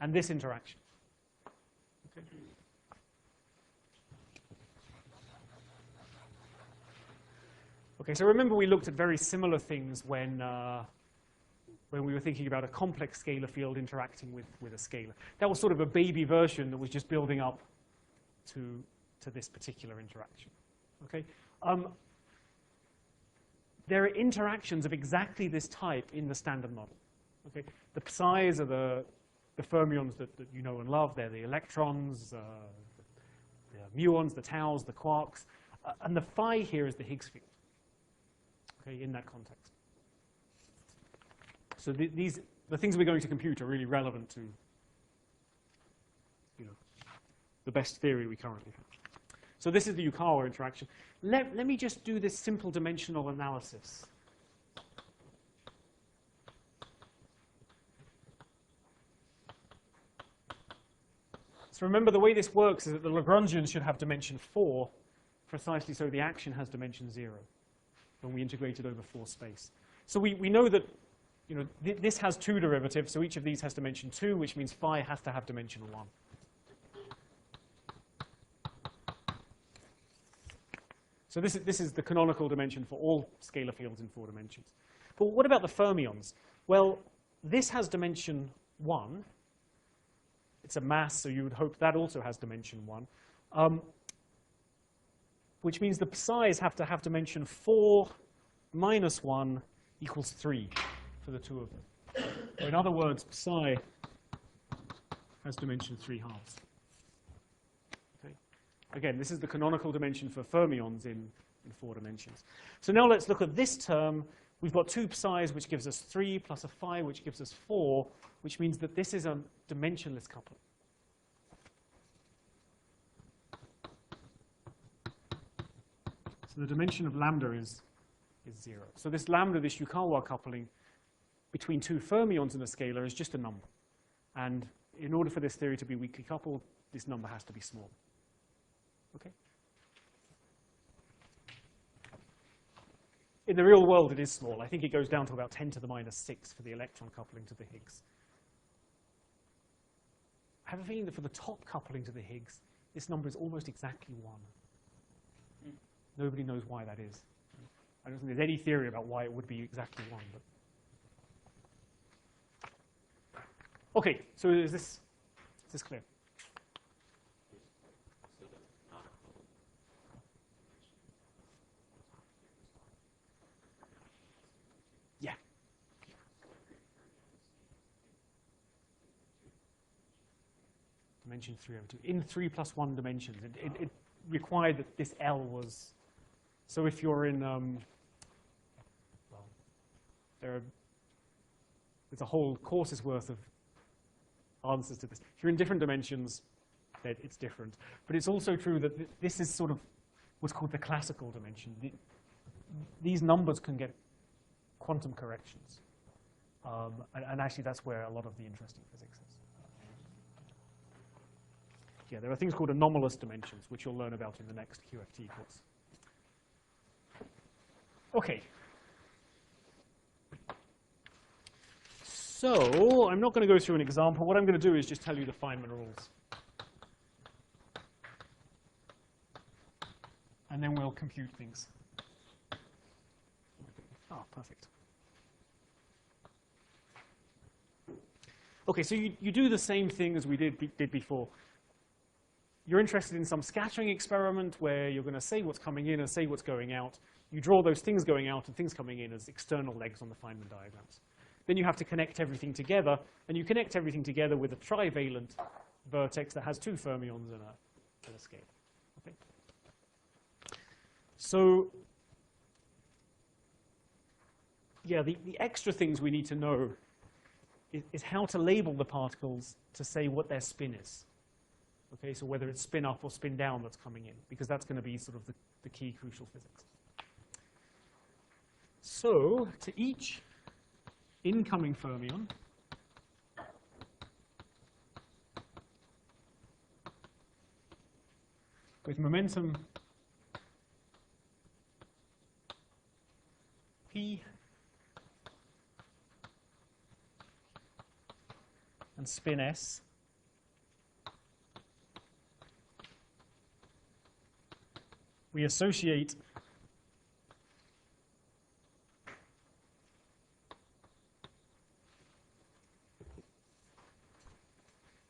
And this interaction. Okay. Okay, so remember we looked at very similar things when we were thinking about a complex scalar field interacting with a scalar. That was sort of a baby version that was just building up to this particular interaction. Okay. There are interactions of exactly this type in the standard model. Okay. The psi's are the fermions that you know and love. They're the electrons, the muons, the taus, the quarks. And the phi here is the Higgs field, okay, in that context. So the things we're going to compute are really relevant to the best theory we currently have. So this is the Yukawa interaction. Let me just do this simple dimensional analysis. So remember, the way this works is that the Lagrangians should have dimension 4, precisely so the action has dimension 0 when we integrate it over 4 space. So we know that this has 2 derivatives, so each of these has dimension 2, which means phi has to have dimension 1. So this is the canonical dimension for all scalar fields in 4 dimensions. But what about the fermions? Well, this has dimension 1, It's a mass, so you would hope that also has dimension 1. Which means the psi's have to have dimension 4 minus 1 equals 3 for the two of them. Or in other words, psi has dimension 3/2. Okay? Again, this is the canonical dimension for fermions in 4 dimensions. So now let's look at this term. We've got 2 psi's, which gives us 3, plus a phi, which gives us 4, which means that this is a dimensionless coupling. So the dimension of lambda is 0. So this lambda, this Yukawa coupling between 2 fermions in a scalar is just a number. And in order for this theory to be weakly coupled, this number has to be small. Okay? In the real world, it is small. I think it goes down to about 10 to the minus 6 for the electron coupling to the Higgs. I have a feeling that for the top coupling to the Higgs, this number is almost exactly 1. Nobody knows why that is. I don't think there's any theory about why it would be exactly 1. But okay, so is this clear? Yeah. Dimension 3 over 2. In 3 plus 1 dimensions. It required that this L was. So if you're in, well, there's a whole course's worth of answers to this. If you're in different dimensions, then it's different. But it's also true that this is sort of what's called the classical dimension. These numbers can get quantum corrections. And actually, that's where a lot of the interesting physics is. Yeah, there are things called anomalous dimensions, which you'll learn about in the next QFT course. Okay. So I'm not going to go through an example. What I'm going to do is just tell you the Feynman rules. And then we'll compute things. Ah, perfect. Okay, so you do the same thing as we did before. You're interested in some scattering experiment where you're going to say what's coming in and say what's going out. You draw those things going out and things coming in as external legs on the Feynman diagrams. Then you have to connect everything together, and you connect everything together with a trivalent vertex that has 2 fermions and a scale. Okay? So, yeah, the extra things we need to know is how to label the particles to say what their spin is. Okay, so whether it's spin up or spin down that's coming in, because that's going to be sort of the key crucial physics. So, to each incoming fermion, with momentum P and spin S, we associate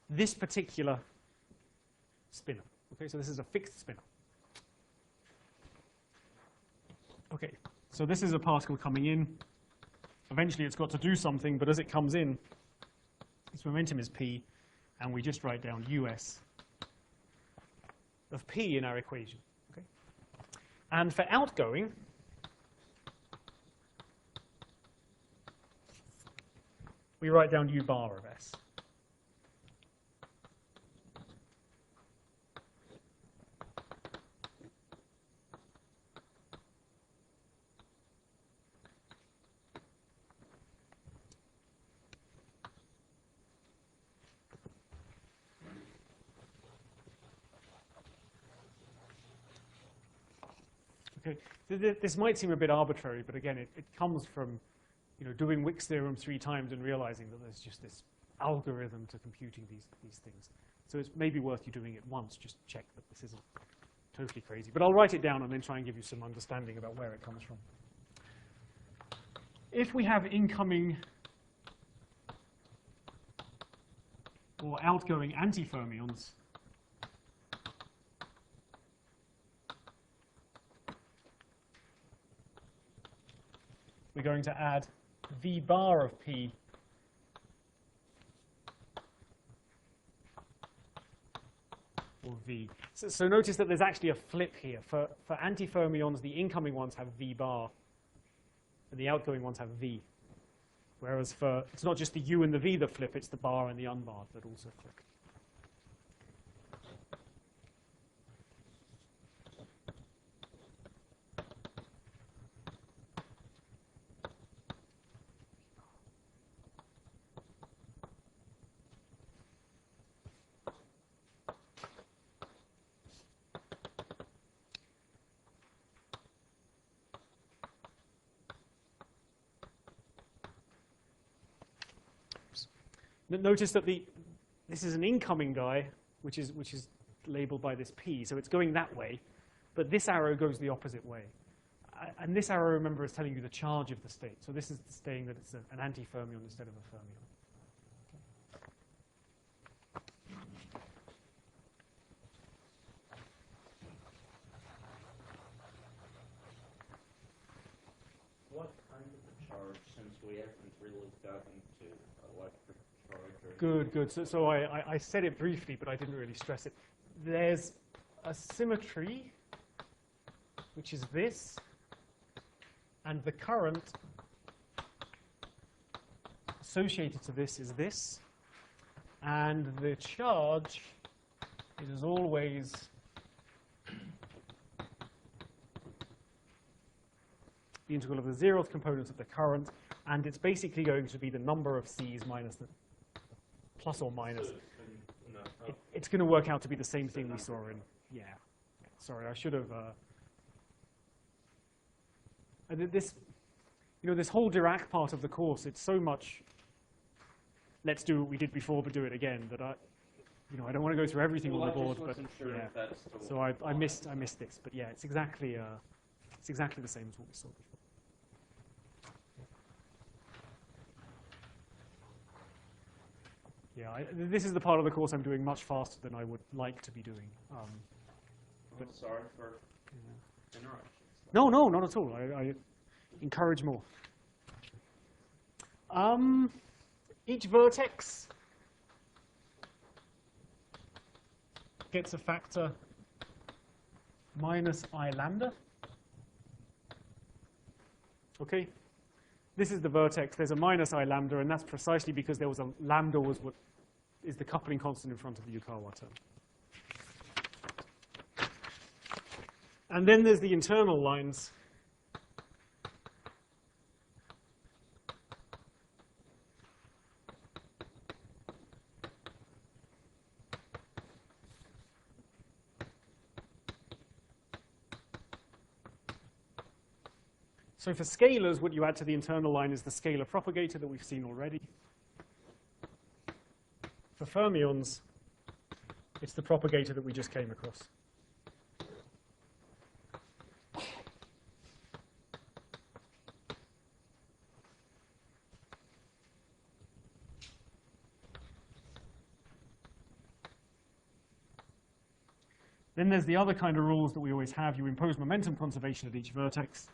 this particular spinner. Okay, so this is a fixed spinner. Okay, so this is a particle coming in. Eventually it's got to do something, but as it comes in, its momentum is P, and we just write down US of P in our equation. Okay? And for outgoing, we write down U bar of S. Okay. This might seem a bit arbitrary, but again, it comes from doing Wick's theorem 3 times and realizing that there's just this algorithm to computing these things. So it's maybe worth you doing it once, just check that this isn't totally crazy. But I'll write it down and then try and give you some understanding about where it comes from. If we have incoming or outgoing antifermions, we're going to add V bar of P or V. So notice that there's actually a flip here. For antifermions, the incoming ones have V bar, and the outgoing ones have V. Whereas it's not just the U and the V that flip, it's the bar and the unbarred that also flip. Notice that this is an incoming die, which is labeled by this P, so it's going that way, but this arrow goes the opposite way. And this arrow, remember, is telling you the charge of the state. So this is saying that it's an antifermion instead of a fermion. What kind of a charge, since we haven't really gotten to electric charge? Good. So I said it briefly, but I didn't really stress it. There's a symmetry, which is this, and the current associated to this is this, and the charge is as always the integral of the zeroth component of the current, and it's basically going to be the number of C's minus the plus or minus. It's going to work out to be the same thing we saw in, sorry, I should have, this whole Dirac part of the course, it's so much, let's do what we did before, but do it again, that I don't want to go through everything on the board, but yeah. So I missed this, but yeah, it's exactly the same as what we saw before. Yeah, this is the part of the course I'm doing much faster than I would like to be doing. But sorry for interruptions. No, not at all. I encourage more. Each vertex gets a factor minus I lambda. Okay, this is the vertex. There's a minus I lambda, and that's precisely because there was a lambda was what is the coupling constant in front of the Yukawa term. And then there's the internal lines. So for scalars, what you add to the internal line is the scalar propagator that we've seen already. For fermions, it's the propagator that we just came across. Then there's the other kind of rules that we always have. You impose momentum conservation at each vertex,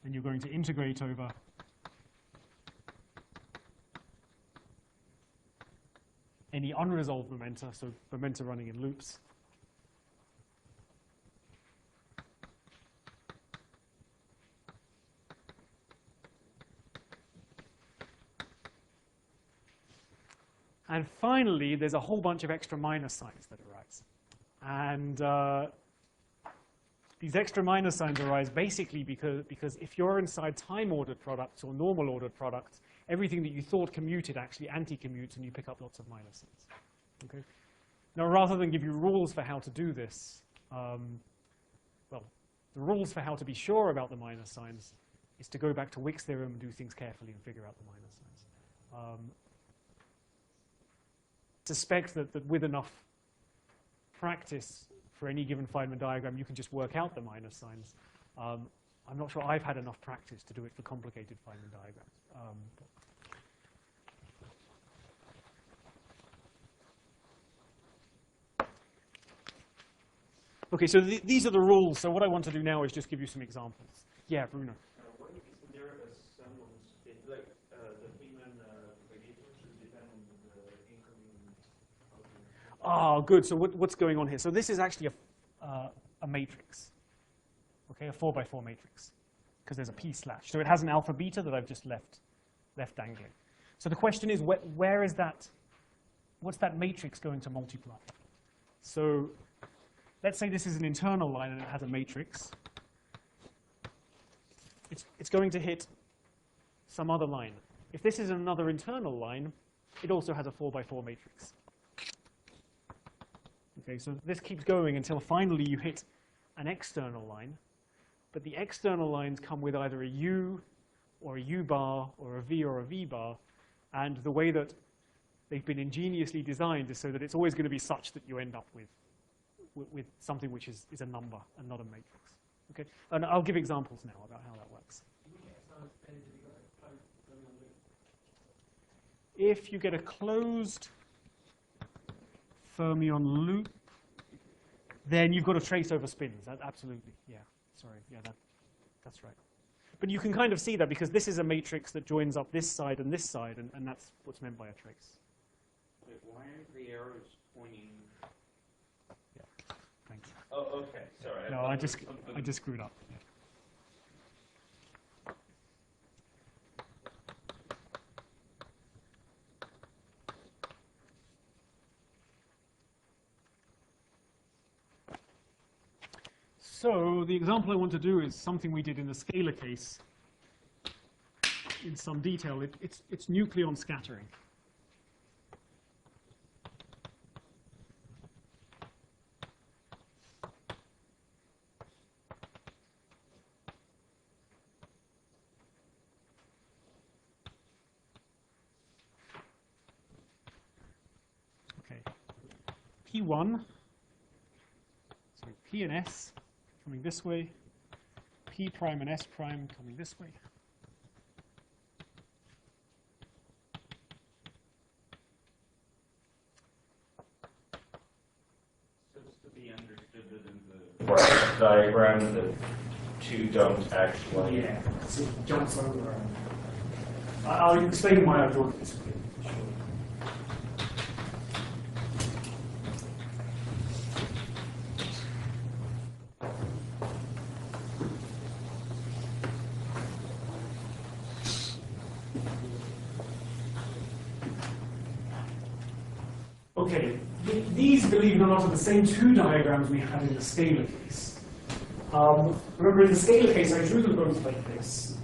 and you're going to integrate over any unresolved momenta, so momenta running in loops. And finally, there's a whole bunch of extra minus signs that arise. And these extra minus signs arise basically because if you're inside time-ordered products or normal-ordered products, everything that you thought commuted actually anti-commutes, and you pick up lots of minus signs. Okay? Now, rather than give you rules for how to do this, the rules for how to be sure about the minus signs is to go back to Wick's theorem and do things carefully and figure out the minus signs. Suspect that with enough practice for any given Feynman diagram, you can just work out the minus signs. I'm not sure I've had enough practice to do it for complicated Feynman diagrams. Okay, so these are the rules. So what I want to do now is just give you some examples. Yeah, Bruno. What is there a semblance, like the Riemann propagations depend on the incoming outcome? Ah, good. So what's going on here? So this is actually a matrix, okay, a 4x4 matrix, because there's a p slash. So it has an alpha beta that I've just left dangling. So the question is, where is that? What's that matrix going to multiply? So let's say this is an internal line and it has a matrix. It's going to hit some other line. If this is another internal line, it also has a 4x4 matrix. Okay, so this keeps going until finally you hit an external line. But the external lines come with either a U or a U bar or a V or a V bar. And the way that they've been ingeniously designed is so that it's always going to be such that you end up with something which is a number and not a matrix. Okay, and I'll give examples now about how that works. If you get a closed fermion loop, then you've got a trace over spins. Absolutely, yeah. Sorry, yeah, that's right. But you can kind of see that because this is a matrix that joins up this side, and that's what's meant by a trace. Wait, why aren't the arrows pointing? Yeah, thanks. Oh, okay, sorry. No, I just screwed up. Yeah. So the example I want to do is something we did in the scalar case in some detail. It's nucleon scattering. Okay, P1, so P and S coming this way, P prime and S prime coming this way. So it's to be understood that in the graph diagram, the two don't actually. Yeah, so it jumps over. I'll explain why I draw it this way. Okay, these, believe it or not, are the same two diagrams we had in the scalar case. Remember, in the scalar case, I drew them both like this,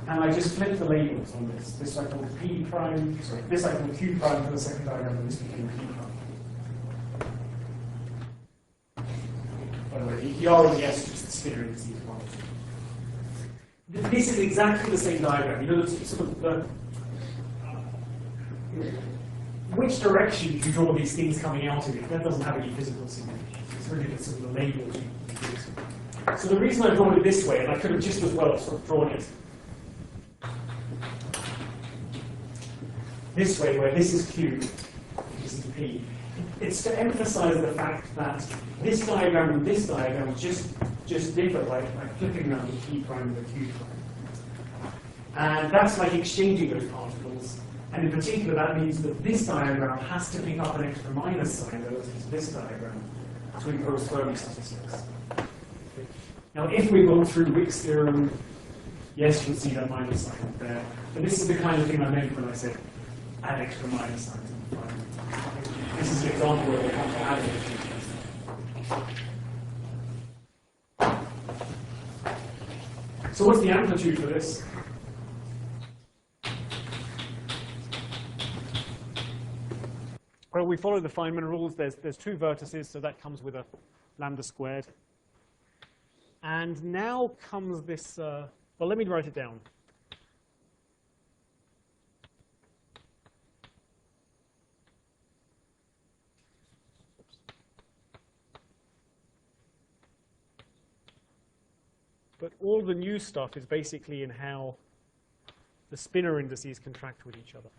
and I just flipped the labels on this. This I called P prime, sorry, this I called Q prime for the second diagram, and this became P prime. By the way, the R and the S are just the spinner indices of one. This is exactly the same diagram. You know, it's sort of the which direction you draw these things coming out of it, that doesn't have any physical significance. It's really just sort of the labels you use. So the reason I've drawn it this way, and I could have just as well sort of drawn it this way, where this is Q, this is P, it's to emphasize the fact that this diagram and this diagram just differ by flipping around the P prime and the Q prime. And that's like exchanging those particles. And in particular, that means that this diagram has to pick up an extra minus sign relative to this diagram to impose Fermi statistics. Now, if we go through Wick's theorem, yes, you'll see that minus sign there. But this is the kind of thing I meant when I said add extra minus signs in the final. This is an example where we have to add it. So what's the amplitude for this? Well, we follow the Feynman rules. There's two vertices, so that comes with a lambda squared. And now comes this, well, let me write it down. But all the new stuff is basically in how the spinor indices contract with each other.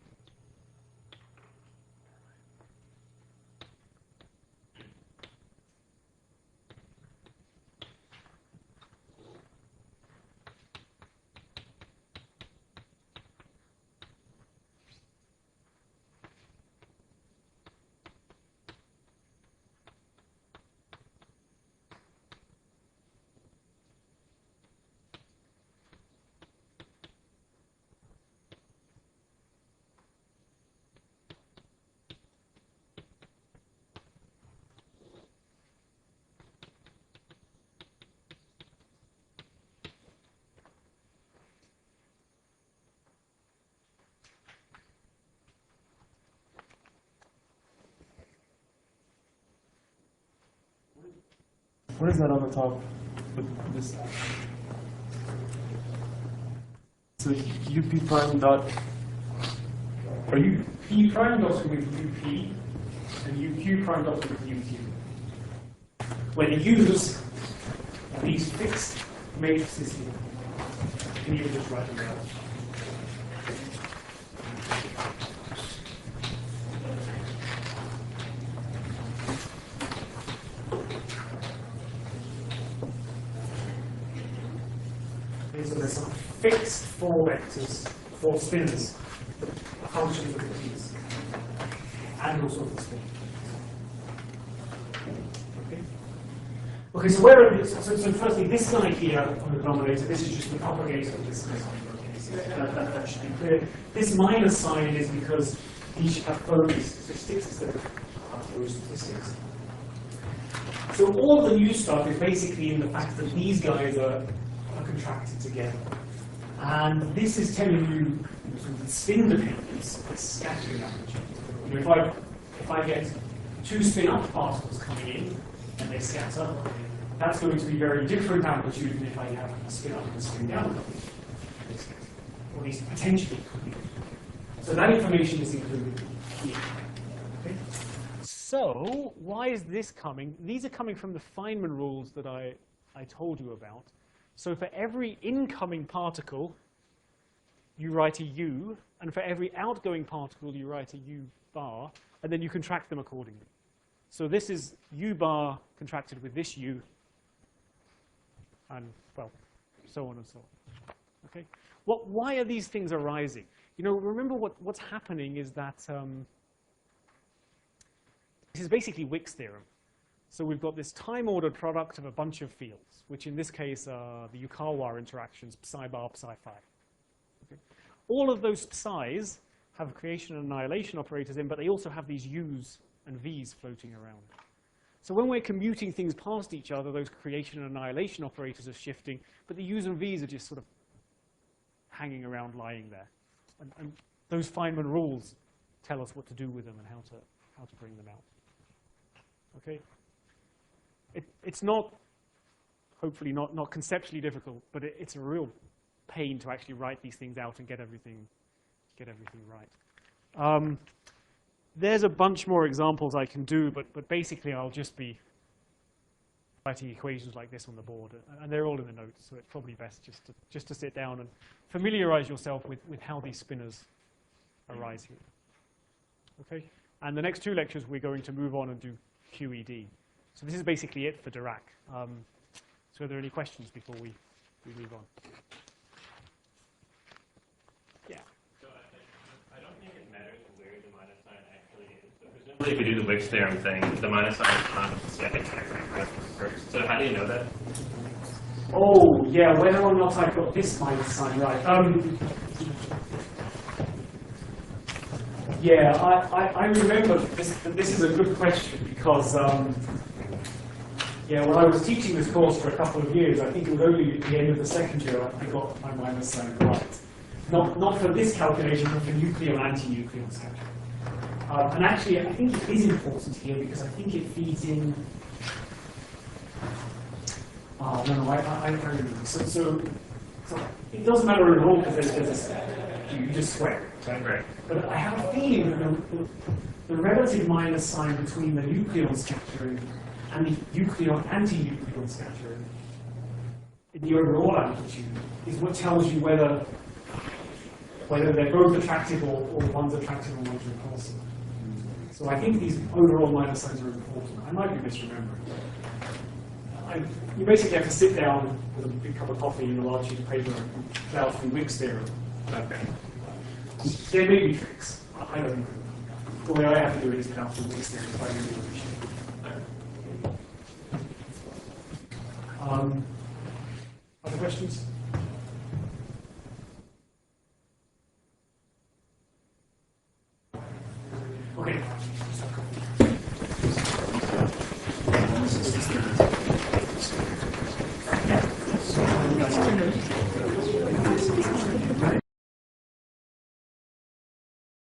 What is that on the top? With this. So UP prime dot. Or P prime dot with UP and UQ prime dot with UQ. Where the U's are these fixed matrices here. And you can just write them down. So there's some fixed 4 vectors, 4 spins, functions of the P's, and also the spin. Okay, so where are these? So firstly, this guy here on the denominator, this is just the propagator of this guy. That should be clear. This minus sign is because these should have phonies, so sticks instead of those statistics. So all the new stuff is basically in the fact that these guys are contracted together. And this is telling you sort of the spin dependence of the scattering amplitude. You know, if I get 2 spin-up particles coming in and they scatter, that's going to be very different amplitude than if I have a spin-up and a spin-down. Or at least potentially could be. So that information is included here. Okay? So why is this coming? These are coming from the Feynman rules that I told you about. So for every incoming particle, you write a U, and for every outgoing particle, you write a U bar, and then you contract them accordingly. So this is U bar contracted with this U, and, well, so on and so on. Okay? Why are these things arising? You know, remember what's happening is that this is basically Wick's theorem. So we've got this time-ordered product of a bunch of fields, which in this case are the Yukawa interactions, psi bar, psi phi. Okay. All of those psis have creation and annihilation operators in, but they also have these u's and v's floating around. So when we're commuting things past each other, those creation and annihilation operators are shifting, but the u's and v's are just sort of hanging around, lying there. And those Feynman rules tell us what to do with them and how to bring them out. Okay? It's not, hopefully not conceptually difficult, but it's a real pain to actually write these things out and get everything right. There's a bunch more examples I can do, but basically I'll just be writing equations like this on the board, and they're all in the notes, so it's probably best just to sit down and familiarize yourself with how these spinners arise here. Okay? And the next 2 lectures we're going to move on and do QED. So this is basically it for Dirac. So are there any questions before we move on? Yeah. So I don't think it matters where the minus sign actually is. So presumably if you do the Wick's theorem thing, the minus sign is not static first. So how do you know that? Oh, yeah, whether or not I've got this minus sign right. Yeah, I remember this is a good question because yeah, when I was teaching this course for a couple of years, I think it was only at the end of the second year I got my minus sign right. Not for this calculation, but for nuclear and anti-nuclear scattering. And actually, I think it is important here because I think it feeds in. Oh, no, I remember. So it doesn't matter at all because there's a you just square it, right? But I have a feeling that the relative minus sign between the nucleon scattering and the nucleon anti-nucleon scattering in the overall amplitude is what tells you whether they're both attractive or one's attractive and one's repulsive. So I think these overall minus signs are important. I might be misremembering. You basically have to sit down with a big cup of coffee and a large sheet of paper and plow through Wick's theorem. Okay. There may be tricks. I don't know. The way I have to do it is plow through Wick's theorem if I really appreciate it. Other questions? Okay.